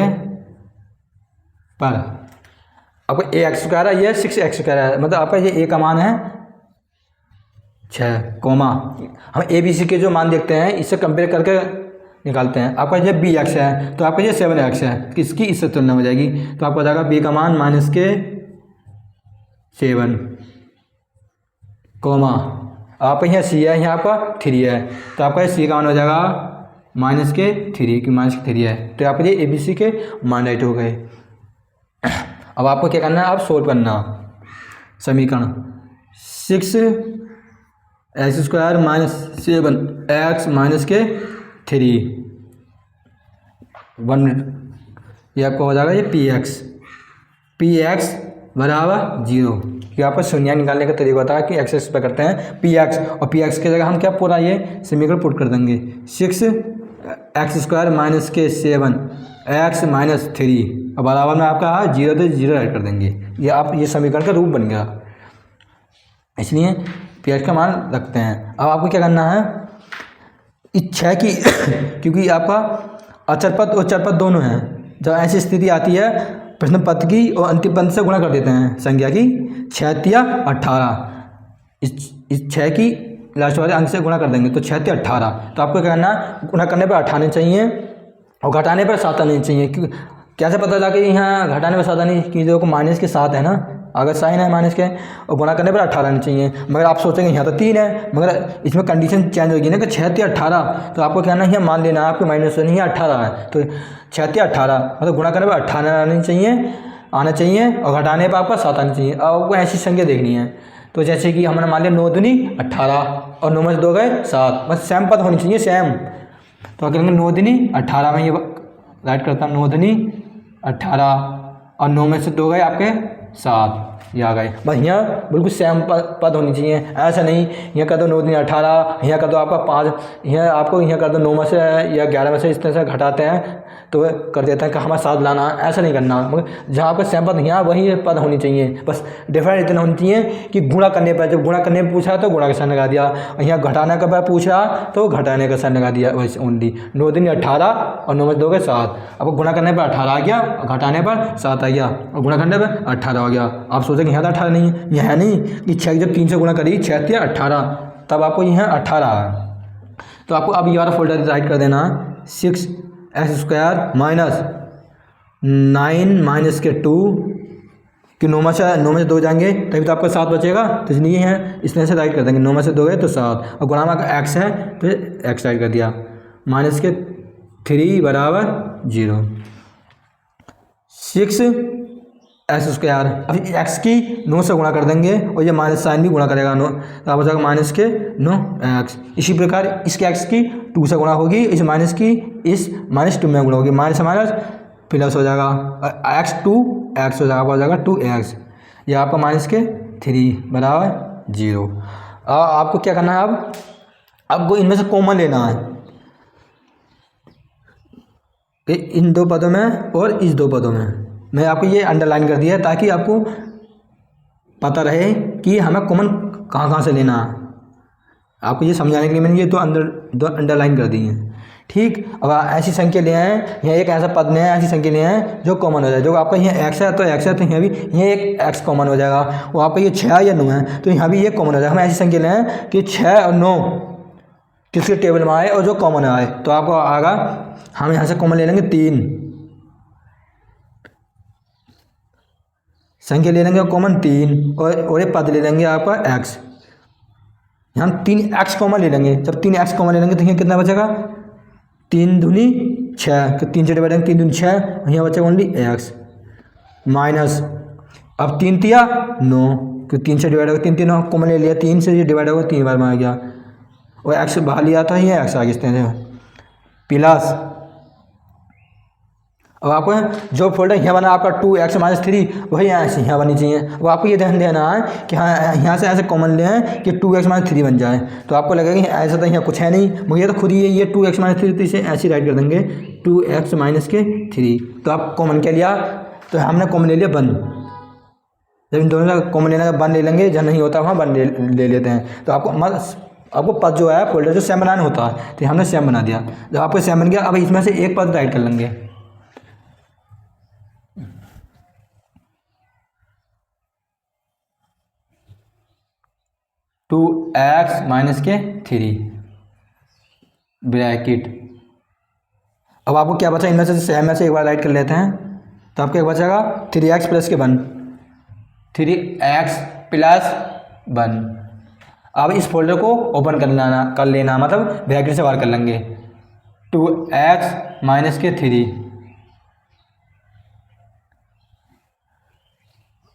पर आपको ax² है, ये 6x² है, मतलब आपका ये a का मान है 6, कोमा हम ABC के जो मान देखते हैं इससे कंपेयर करके निकालते हैं। आपका ये bx है तो आपका ये 7x है, किसकी इससे तुलना हो जाएगी, तो आपको आ जाएगा b का मान -7, कोमा आपका यहाँ c है, यहाँ आपका 3 है, तो आपका c का मान हो जाएगा -3, कि -3 है, तो आपके ये ABC के मान राइट हो गए। अब आपको क्या करना है, आप सोल्व करना समीकरण 6x² -7x -3 1, ये आपको हो जाएगा ये px बराबर 0, कि आपको शून्य निकालने का तरीका होता है कि x पे करते हैं px, और px की जगह हम क्या पूरा ये समीकरण पुट कर देंगे, 6x² -7x -3 और बराबर में आपका 0 तो 0 ऐड कर देंगे। ये आप ये समीकरण का रूप बन गया, इसलिए px का मान रखते हैं। अब आपको क्या करना है, इस 6 की क्योंकि आपका अचर पद और चर पद दोनों हैं, जब ऐसी स्थिति आती है प्रथम पद की और अंतिम पद से गुणा कर देते हैं संख्या की 6 तिया 18। इस 6 की लास्ट वाले अंक से गुणा कर देंगे तो 6 तिया 18। तो आपको क्या करना, गुणा करने पर 18 आने चाहिए और घटाने पर 7 आने चाहिए। कैसे पता लगा कि यहाँ घटाने पर 7 आने की, जो माइनस के 7 है ना, अगर साइन है माइनस के और गुणा करने पर 18 आने चाहिए। मगर आप सोचेंगे यहाँ तो 3 है, मगर इसमें कंडीशन चेंज होगी ना कि 6 तिया 18। तो आपको क्या ना यहाँ मान लेना है आपके माइनस से नहीं है 18 है, तो 6 तिया 18 मतलब गुणा करने पर 18 आना चाहिए और घटाने पर आपका 7 आना चाहिए। अब आपको ऐसी संख्या देखनी है, तो जैसे कि हमने मान लिया 9 दूनी 18 और 9 में से 2 गए 7, बस सेम पद होनी चाहिए सेम। तो अगर 9 दूनी 18 में ये राइट करता हूँ, 9 दूनी 18 और 9 में से 2 गए आपके 7, ये आ गए। बस यहाँ बिल्कुल सेम पद होनी चाहिए, ऐसा नहीं यहाँ कर दो 9 दूनी 18, यहाँ कर दो आपका 5, यहाँ आपको यहाँ कर दो 9 में से या 11 में से इस तरह से घटाते हैं तो कर देते हैं कि हमें 7 लाना, ऐसा नहीं करना। मगर जहाँ आपका सेम पद यहाँ वही पद होनी चाहिए, बस डिफरेंट इतना होनी चाहिए कि गुणा करने पर, जब गुणा करने पर पूछा तो गुणा का साइन लगा दिया और यहाँ घटाने का पर पूछा तो घटाने का साइन लगा दिया, वैसे ओनली। 9 दूनी 18 और 9 में से 2 गए 7, अब गुणा करने पर 18 आ गया और घटाने पर 7 आ गया और गुणा करने पर 18 हो गया। आप सोचेंगे यहाँ तो 18 नहीं है, यह है नहीं कि 6 जब 3 से गुणा करी 6 तिया 18, तब आपको यहाँ 18 है। तो आपको अब ये वाला फोल्डर राइट कर देना 6x² माइनस 9 माइनस के 2 कि 9 में से 2 जाएंगे तभी तो आपका 7 बचेगा, तो इसलिए है इस तरह से राइट कर देंगे। 9 में से 2 गए तो 7 और गुणा में x है तो x राइट कर दिया, माइनस के 3 बराबर 0। 6x², अब x की 9 से गुणा कर देंगे और ये माइनस साइन भी गुणा करेगा 9, तो आप हो जाएगा माइनस के 9x। इसी प्रकार इसके x की 2 से गुणा होगी, इस माइनस की इस -2 में गुणा होगी, माइनस माइनस प्लस हो जाएगा x 2x हो जाएगा, हो जाएगा 2x। ये आपका माइनस के 3 बराबर 0। आपको क्या करना है, अब आपको इनमें से कॉमन लेना है इन 2 पदों में और इस 2 पदों में। मैं आपको ये अंडरलाइन कर दिया है ताकि आपको पता रहे कि हमें कॉमन कहाँ कहाँ से लेना है। आपको ये समझाने के लिए मैंने ये दो अंडरलाइन कर दी हैं, ठीक। अब ऐसी संख्या ले आए, यहाँ एक ऐसा पद में है, ऐसी संख्या ले आए जो कॉमन हो जाए। जो आपका यहाँ x है तो x है, तो यहाँ भी यहाँ एक x कॉमन हो जाएगा। वो आपका ये 6 या 9 है तो यहाँ भी ये कॉमन हो जाएगा। हम ऐसी संख्या ले आए कि 6 और 9 किसके टेबल में आए और जो कॉमन आए, तो आपको आएगा हम यहाँ से कॉमन ले लेंगे 3 संख्या ले लेंगे कॉमन 3 और ये पद ले लेंगे आपका x। यहाँ हम 3x कॉमन ले लेंगे, जब 3x कॉमन ले लेंगे तो यहाँ कितना बचेगा 3 दूनी 6, तो 3 से डिवाइड करेंगे 3 दूनी 6, यहाँ बचेगा ओनली x माइनस अब 3 तिया 9, तो 3 से डिवाइड होगा 3 3 कॉमन ले लिया, 3 से ये डिवाइड होगा 3 बार में आ गया और x बाहर लिया था, ये x आ गया इस तरह से प्लस। अब आपको जो फोल्डर यहाँ बना आपका 2x - 3 वही यहाँ बननी चाहिए। अब आपको ये ध्यान देना है कि हाँ यहाँ से ऐसे कॉमन ले हैं कि 2x - 3 बन जाए। तो आपको लगेगा कि ऐसा तो यहाँ कुछ है नहीं, मगर ये तो खुद ही है, ये 2x - 3, तो इसे ऐसे राइट कर देंगे 2x - 3। तो आप कॉमन क्या लिया, तो हमने कॉमन ले लिया 1। जब इन दोनों का कॉमन लेना 1 ले लेंगे, जब नहीं होता वहाँ 1 ले लेते हैं। तो आपको पद जो है फोल्डर जो सेम बनाना होता है, तो हमने सेम बना दिया। जब आपको सेम बन गया, अब इसमें से एक पद राइट कर लेंगे, टू एक्स माइनस के 3 ब्रैकेट। अब आपको क्या बचा, इनमें से सेम में से एक बार राइट कर लेते हैं, तो आपको एक बचेगा 3x + 1 3x + 1। अब इस फोल्डर को ओपन कर लेना मतलब ब्रैकेट से बाहर कर लेंगे 2x - के 3।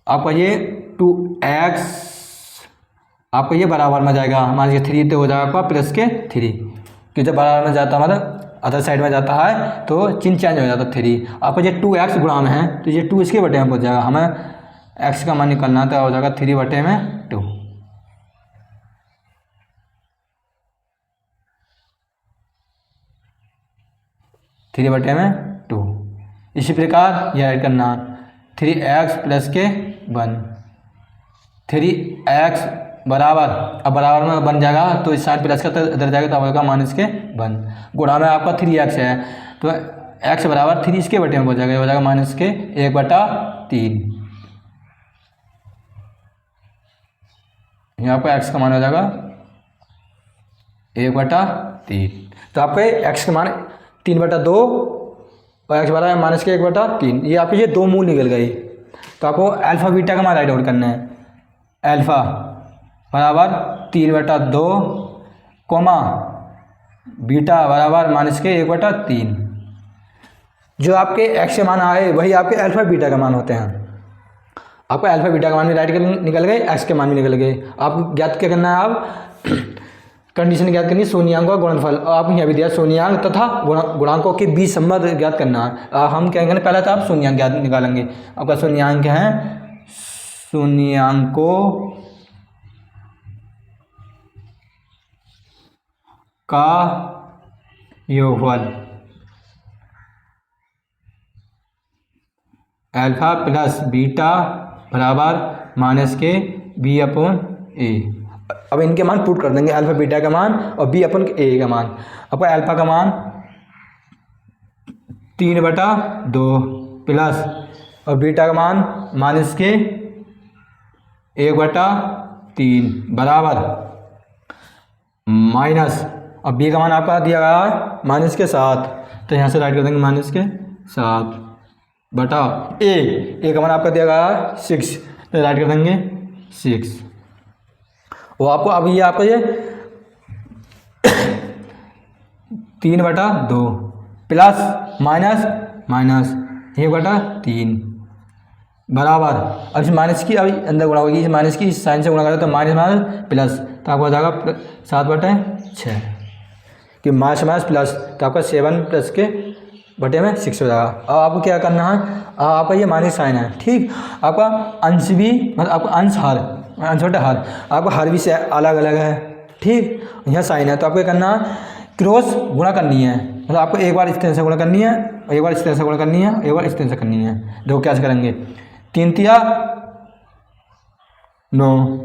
आपका ये 2x आपका ये बराबर में जाएगा, हमारे 3 तो हो जाएगा आपका प्लस के 3, कि जब बराबर में जाता है मतलब अदर साइड में जाता है तो चिन्ह चेंज हो जाता है 3। आपका ये 2x गुणा में है तो ये 2 इसके बटे में पहुँच जाएगा, हमें x का मान निकालना तो हो जाएगा 3 बटे में 2। थ्री बटे में 2। इसी प्रकार यह ऐड करना 3x + के 1 3x बराबर, अब बराबर में बन जाएगा तो इस साइड प्लस का इधर जाएगा तो आपका माइनस के 1 गुणा में आपका 3x है तो x बराबर 3 इसके बटे में हो जाएगा, ये हो जाएगा माइनस के 1/3। यहाँ पर x का मान हो जाएगा 1/3। तो आपके x का मान 3/2 और x बराबर माइनस के 1/3। ये आपके ये दो मूल निकल गई। तो आपको अल्फा बीटा का मान राइट आउट करना है। अल्फा बराबर 3/2 कोमा बीटा बराबर माइनस के 1/3। जो आपके x के मान आए वही आपके अल्फा बीटा का मान होते हैं। आपका अल्फा बीटा का मान भी राइट निकल गए, x के मान भी निकल गए। आपको ज्ञात क्या करना है, आप कंडीशन ज्ञात करनी है शून्यांकों का गुणनफल। आप यहाँ भी दिया शून्यांक तथा गुणांकों के बीच संबंध ज्ञात करना है। हम क्या करेंगे, पहले तो आप शून्यांक ज्ञात निकालेंगे। आपका शून्यांक है शून्यांकों का योगफल अल्फा प्लस बीटा बराबर माइनस के b/a। अब इनके मान पुट कर देंगे, अल्फा बीटा का मान और b/a का मान। आपका अल्फा का मान 3/2 प्लस और बीटा का मान माइनस के 1/3 बराबर माइनस, अब b का मान आपका दिया गया है माइनस के 7 तो यहाँ से राइट कर देंगे माइनस के 7 बटा a का मान आपका दिया गया है 6 तो राइट कर देंगे 6। वो आपको अब ये आपका ये 3/2 प्लस माइनस माइनस 1/3 बराबर, अब इस माइनस की अभी अंदर गुणा होगी, इस माइनस की इस साइन से गुणा करें तो माइनस माइनस प्लस तो आपको हो जाएगा 7/6 कि माइनस माइनस प्लस तो आपका 7 प्लस के बटे में 6 हो जाएगा। अब आपको क्या करना है, आपका ये माइनस साइन है, ठीक। आपका अंश भी मतलब आपका अंश हर अंश बटे हर, आपका हर भी से अलग अलग है, ठीक। यहाँ साइन है तो आपको करना है क्रॉस गुणा करनी है, मतलब आपको एक बार इस तरह से गुणा करनी है, एक बार इस तरह से गुणा करनी है, एक बार इस तरह से करनी है। देखो कैसे करेंगे, 3 तिया 9,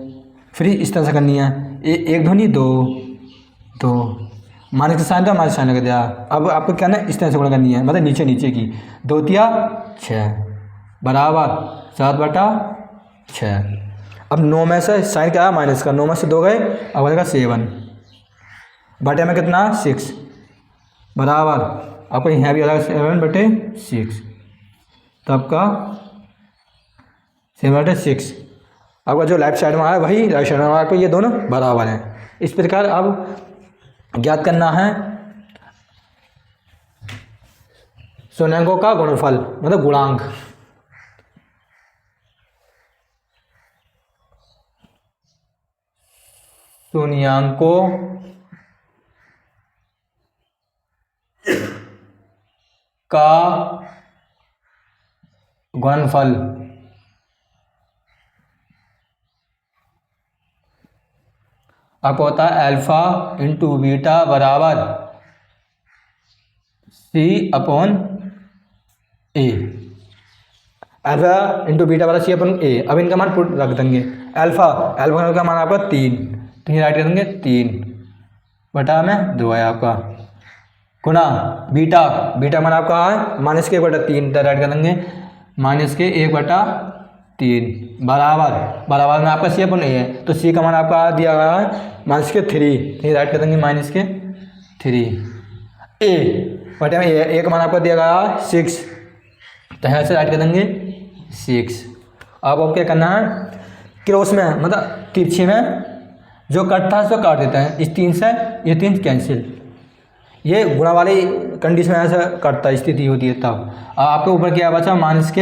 फिर इस तरह से करनी है, 1 दूनी 2 माइनस का साइन था, माइनस साइन लगा दिया। अब आपको क्या है इस तरह से गुणा करनी है, मतलब नीचे नीचे की 2 तिया 6 बराबर 7/6। अब 9 में से साइन क्या है माइनस का, 9 में से 2 गए, अब बचेगा 7 बटे में कितना 6 बराबर, आपको यहाँ भी अलग 7/6 तो आपका 7/6। आपका जो लेफ्ट साइड में आया वही राइट साइड में आया, आपको ये दोनों बराबर हैं। इस प्रकार अब ज्ञात करना है शून्यांकों का गुणनफल मतलब गुणांक। शून्यांकों का गुणनफल आपको होता है अल्फा इंटू बीटा बराबर C/A। अल्फा इंटू बीटा बराबर C/A। अब इनका मान पुट रख देंगे, अल्फा का मान आपका 3 तो ये राइट कर देंगे 3/2 है आपका, गुना बीटा मान आपका है माइनस के 1/3 तो राइट कर देंगे माइनस के 1/3 बराबर में आपका C/A है तो C का मान आपका दिया गया है माइनस के 3 ये राइट कर देंगे माइनस के 3। A बटे में A का मान आपका दिया गया है 6 तो यहाँ से राइट कर देंगे 6। अब आपको क्या करना है क्रॉस में मतलब तिरछे में जो कटता है उसको काट देता है, इस 3 से ये 3 कैंसिल, ये गुणा वाली कंडीशन में ऐसा कटता स्थिति होती है तब। अब आपके ऊपर क्या बचा माइनस के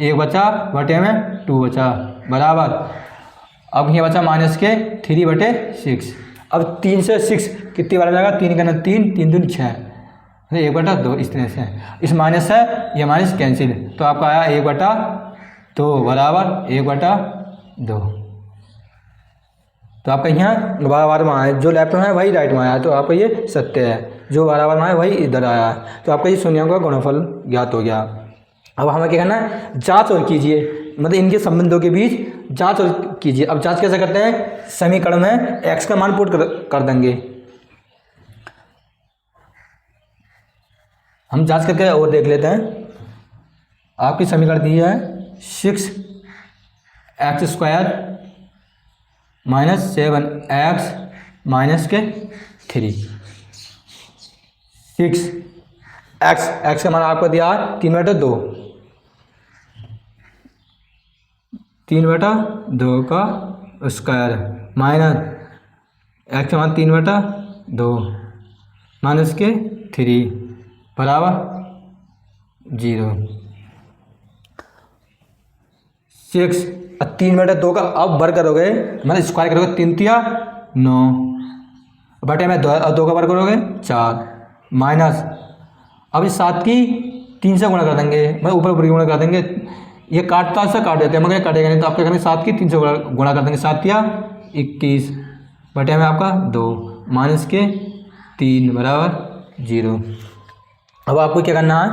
1 बचा बटे में 2 बचा बराबर, अब ये बचा माइनस के 3/6। अब 3 से 6 कितनी बार जाएगा, 3 का ना 3 दूनी 6 1/2 इस तरह से, इस माइनस से ये माइनस कैंसिल तो आपका आया 1/2 बराबर 1/2। तो आपका यहाँ बराबर में आया, जो लेफ्ट में है वही राइट में आया तो आपका ये सत्य है, जो बराबर में आया वही इधर आया तो आपका ये शून्यांकों का गुणनफल ज्ञात हो गया। अब हमें क्या करना है जांच और कीजिए मतलब इनके संबंधों के बीच जांच कीजिए। अब जांच कैसे करते हैं, समीकरण में x का मान पुट कर देंगे। हम जांच करके और देख लेते हैं। आपकी समीकरण दी है 6x² - 7x - 3। 6x का मान आपको दिया 3/2, 3/2 का स्क्वायर माइनस x का मान 3/2 माइनस के 3 बराबर 0। 6 और 3/2 का अब वर्ग करोगे मतलब स्क्वायर करोगे 3 तिया 9 बटे में 2 का वर्ग करोगे 4 माइनस अब इस 7 की 3 से गुणा कर देंगे, मतलब ऊपर ऊपर गुणा कर देंगे। ये काटता से काट देते हैं मगर ये कटेगा नहीं, तो आपके करेंगे 7 की 3 से गुणा कर देंगे। 7 तिया 21 बटे में आपका 2 माइनस के 3 बराबर 0। अब आपको क्या करना है,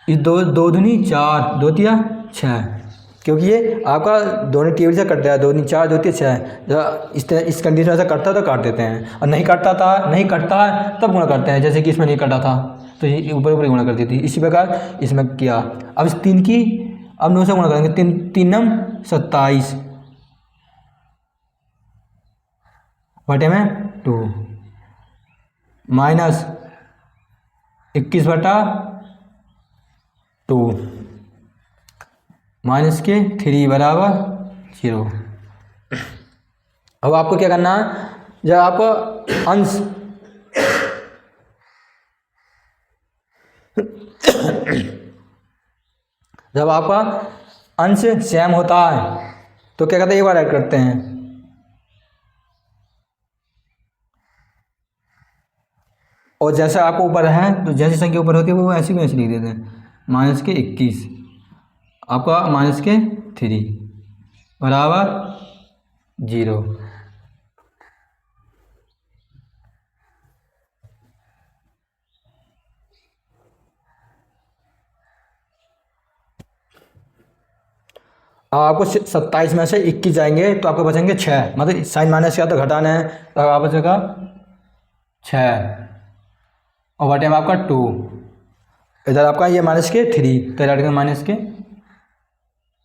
इस 2 दूनी 4 2 तिया 6, क्योंकि ये आपका दोनों टेबल से कट रहा है। 2 दूनी 4 2 तिया 6। इस कंडीशन से कटता तो काट देते हैं, और नहीं कटता है तब गुणा करते हैं। जैसे कि इसमें नहीं कटा था तो ये ऊपर ऊपर गुणा कर दी थी, इसी प्रकार इसमें किया। अब इस 3 की अब 9 से गुणा करेंगे, 3 9 27 बटे में 2 माइनस 21/2 माइनस के 3 बराबर 0। अब आपको क्या करना है, जब आपको अंश जब आपका अंश सेम होता है तो क्या करते हैं, एक बार ऐड करते हैं। और जैसे आपको ऊपर है तो जैसी संख्या ऊपर होती है वो ऐसी में ऐसे लिख देते हैं। माइनस के 21 आपका माइनस के 3 बराबर 0। अब आपको 27 में से 21 जाएंगे तो आपको बचेंगे 6, मतलब साइन माइनस का तो घटाना है, तो आप बचेगा 6 और बटे में आपका 2। इधर आपका ये माइनस के 3 तो इधर माइनस के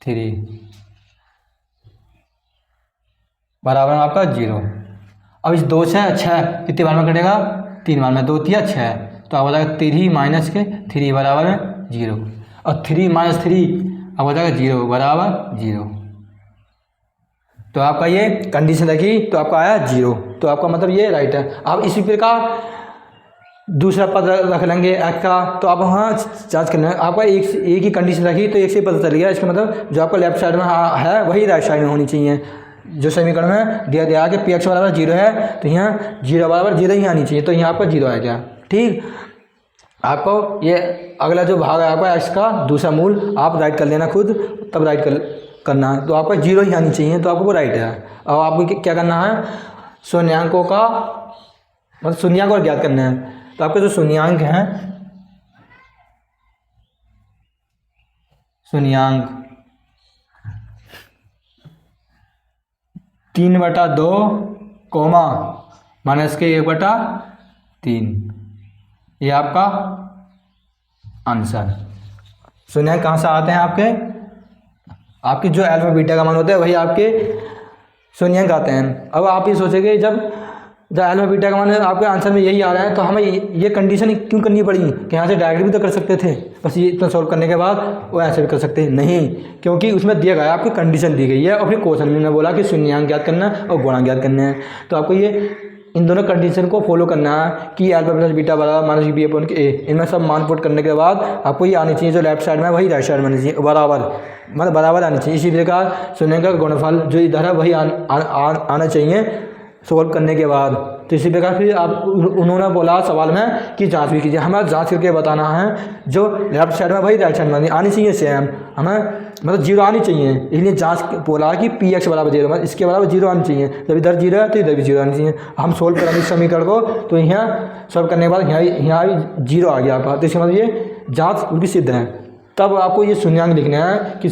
3 बराबर में आपका 0। अब इस 2 से 6 कितनी बार में कटेगा, 3 बार में, 2 तिया 6, तो आप बताएगा 3 माइनस के 3 बराबर में 0, और 3 माइनस 3 अब हो जाएगा 0 बराबर 0। तो आपका ये कंडीशन रखी तो आपका आया 0, तो आपका मतलब ये राइट है। अब इसी प्रकार दूसरा पद रख लेंगे x का, तो आप वहाँ जांच करना है। आपका एक ही कंडीशन रखी तो एक से पता चल गया, इसका मतलब जो आपका लेफ्ट साइड में है वही राइट साइड में होनी चाहिए। जो समीकरण में दिया कि px बराबर 0 है तो यहाँ 0 बराबर 0 ही आनी चाहिए, तो यहाँ आपका 0 आ गया। ठीक, आपको ये अगला जो भाग है आपका x का दूसरा मूल आप राइट कर लेना खुद, तब राइट करना है, तो आपका 0 ही आनी चाहिए, तो आपको वो राइट है। अब आपको क्या करना है, शून्यांकों का मतलब शून्यांक और ज्ञात करना है। तो आपके जो शून्यांक हैं, शून्यांक 3/2 कोमा माइनस के 1/3, ये आपका आंसर। शून्यांक कहाँ से आते हैं, आपकी जो अल्फा बीटा का मान होता है वही आपके शून्यांक आते हैं। अब आप ये सोचेंगे जब अल्फा बीटा का मान आपके आंसर में यही आ रहा है तो हमें ये कंडीशन क्यों करनी पड़ी कि यहाँ से डायरेक्ट भी तो कर सकते थे, बस ये इतना सॉल्व करने के बाद वो ऐसे भी कर सकते हैं। नहीं, क्योंकि उसमें दिया गया आपकी कंडीशन दी गई है, और फिर क्वेश्चन में बोला कि शून्यांक ज्ञात करना और गुणांक ज्ञात करना है। तो आपको ये इन दोनों कंडीशन को फॉलो करना है कि अल्फा प्लस बीटा बराबर माइनस बी अपॉन ए, इनमें सब मान पुट करने के बाद आपको ये आनी चाहिए, जो लेफ्ट साइड में वही राइट साइड में आनी चाहिए, बराबर मतलब बराबर आनी चाहिए। इसी प्रकार शून्य का गुणनफल जो इधर है वही आना चाहिए सॉल्व करने के बाद। तो इसी प्रकार फिर आप उन्होंने बोला सवाल में कि जांच भी कीजिए, हमें जांच करके बताना है जो लेफ्ट साइड में वही राइट साइड में आनी चाहिए सेम, हमें मतलब 0 आनी चाहिए। इसलिए जांच बोला कि px बराबर 0, मतलब इसके बराबर 0 आनी चाहिए। जब इधर 0 है तो इधर भी 0 आनी चाहिए। हम सोल्व करेंगे इस समीकरण को, तो यहाँ सॉल्व करने के बाद यहाँ भी 0 आ गया आपका, तो इसका मतलब ये जाँच उनकी सिद्ध है। तब आपको ये शून्यांक लिखना है कि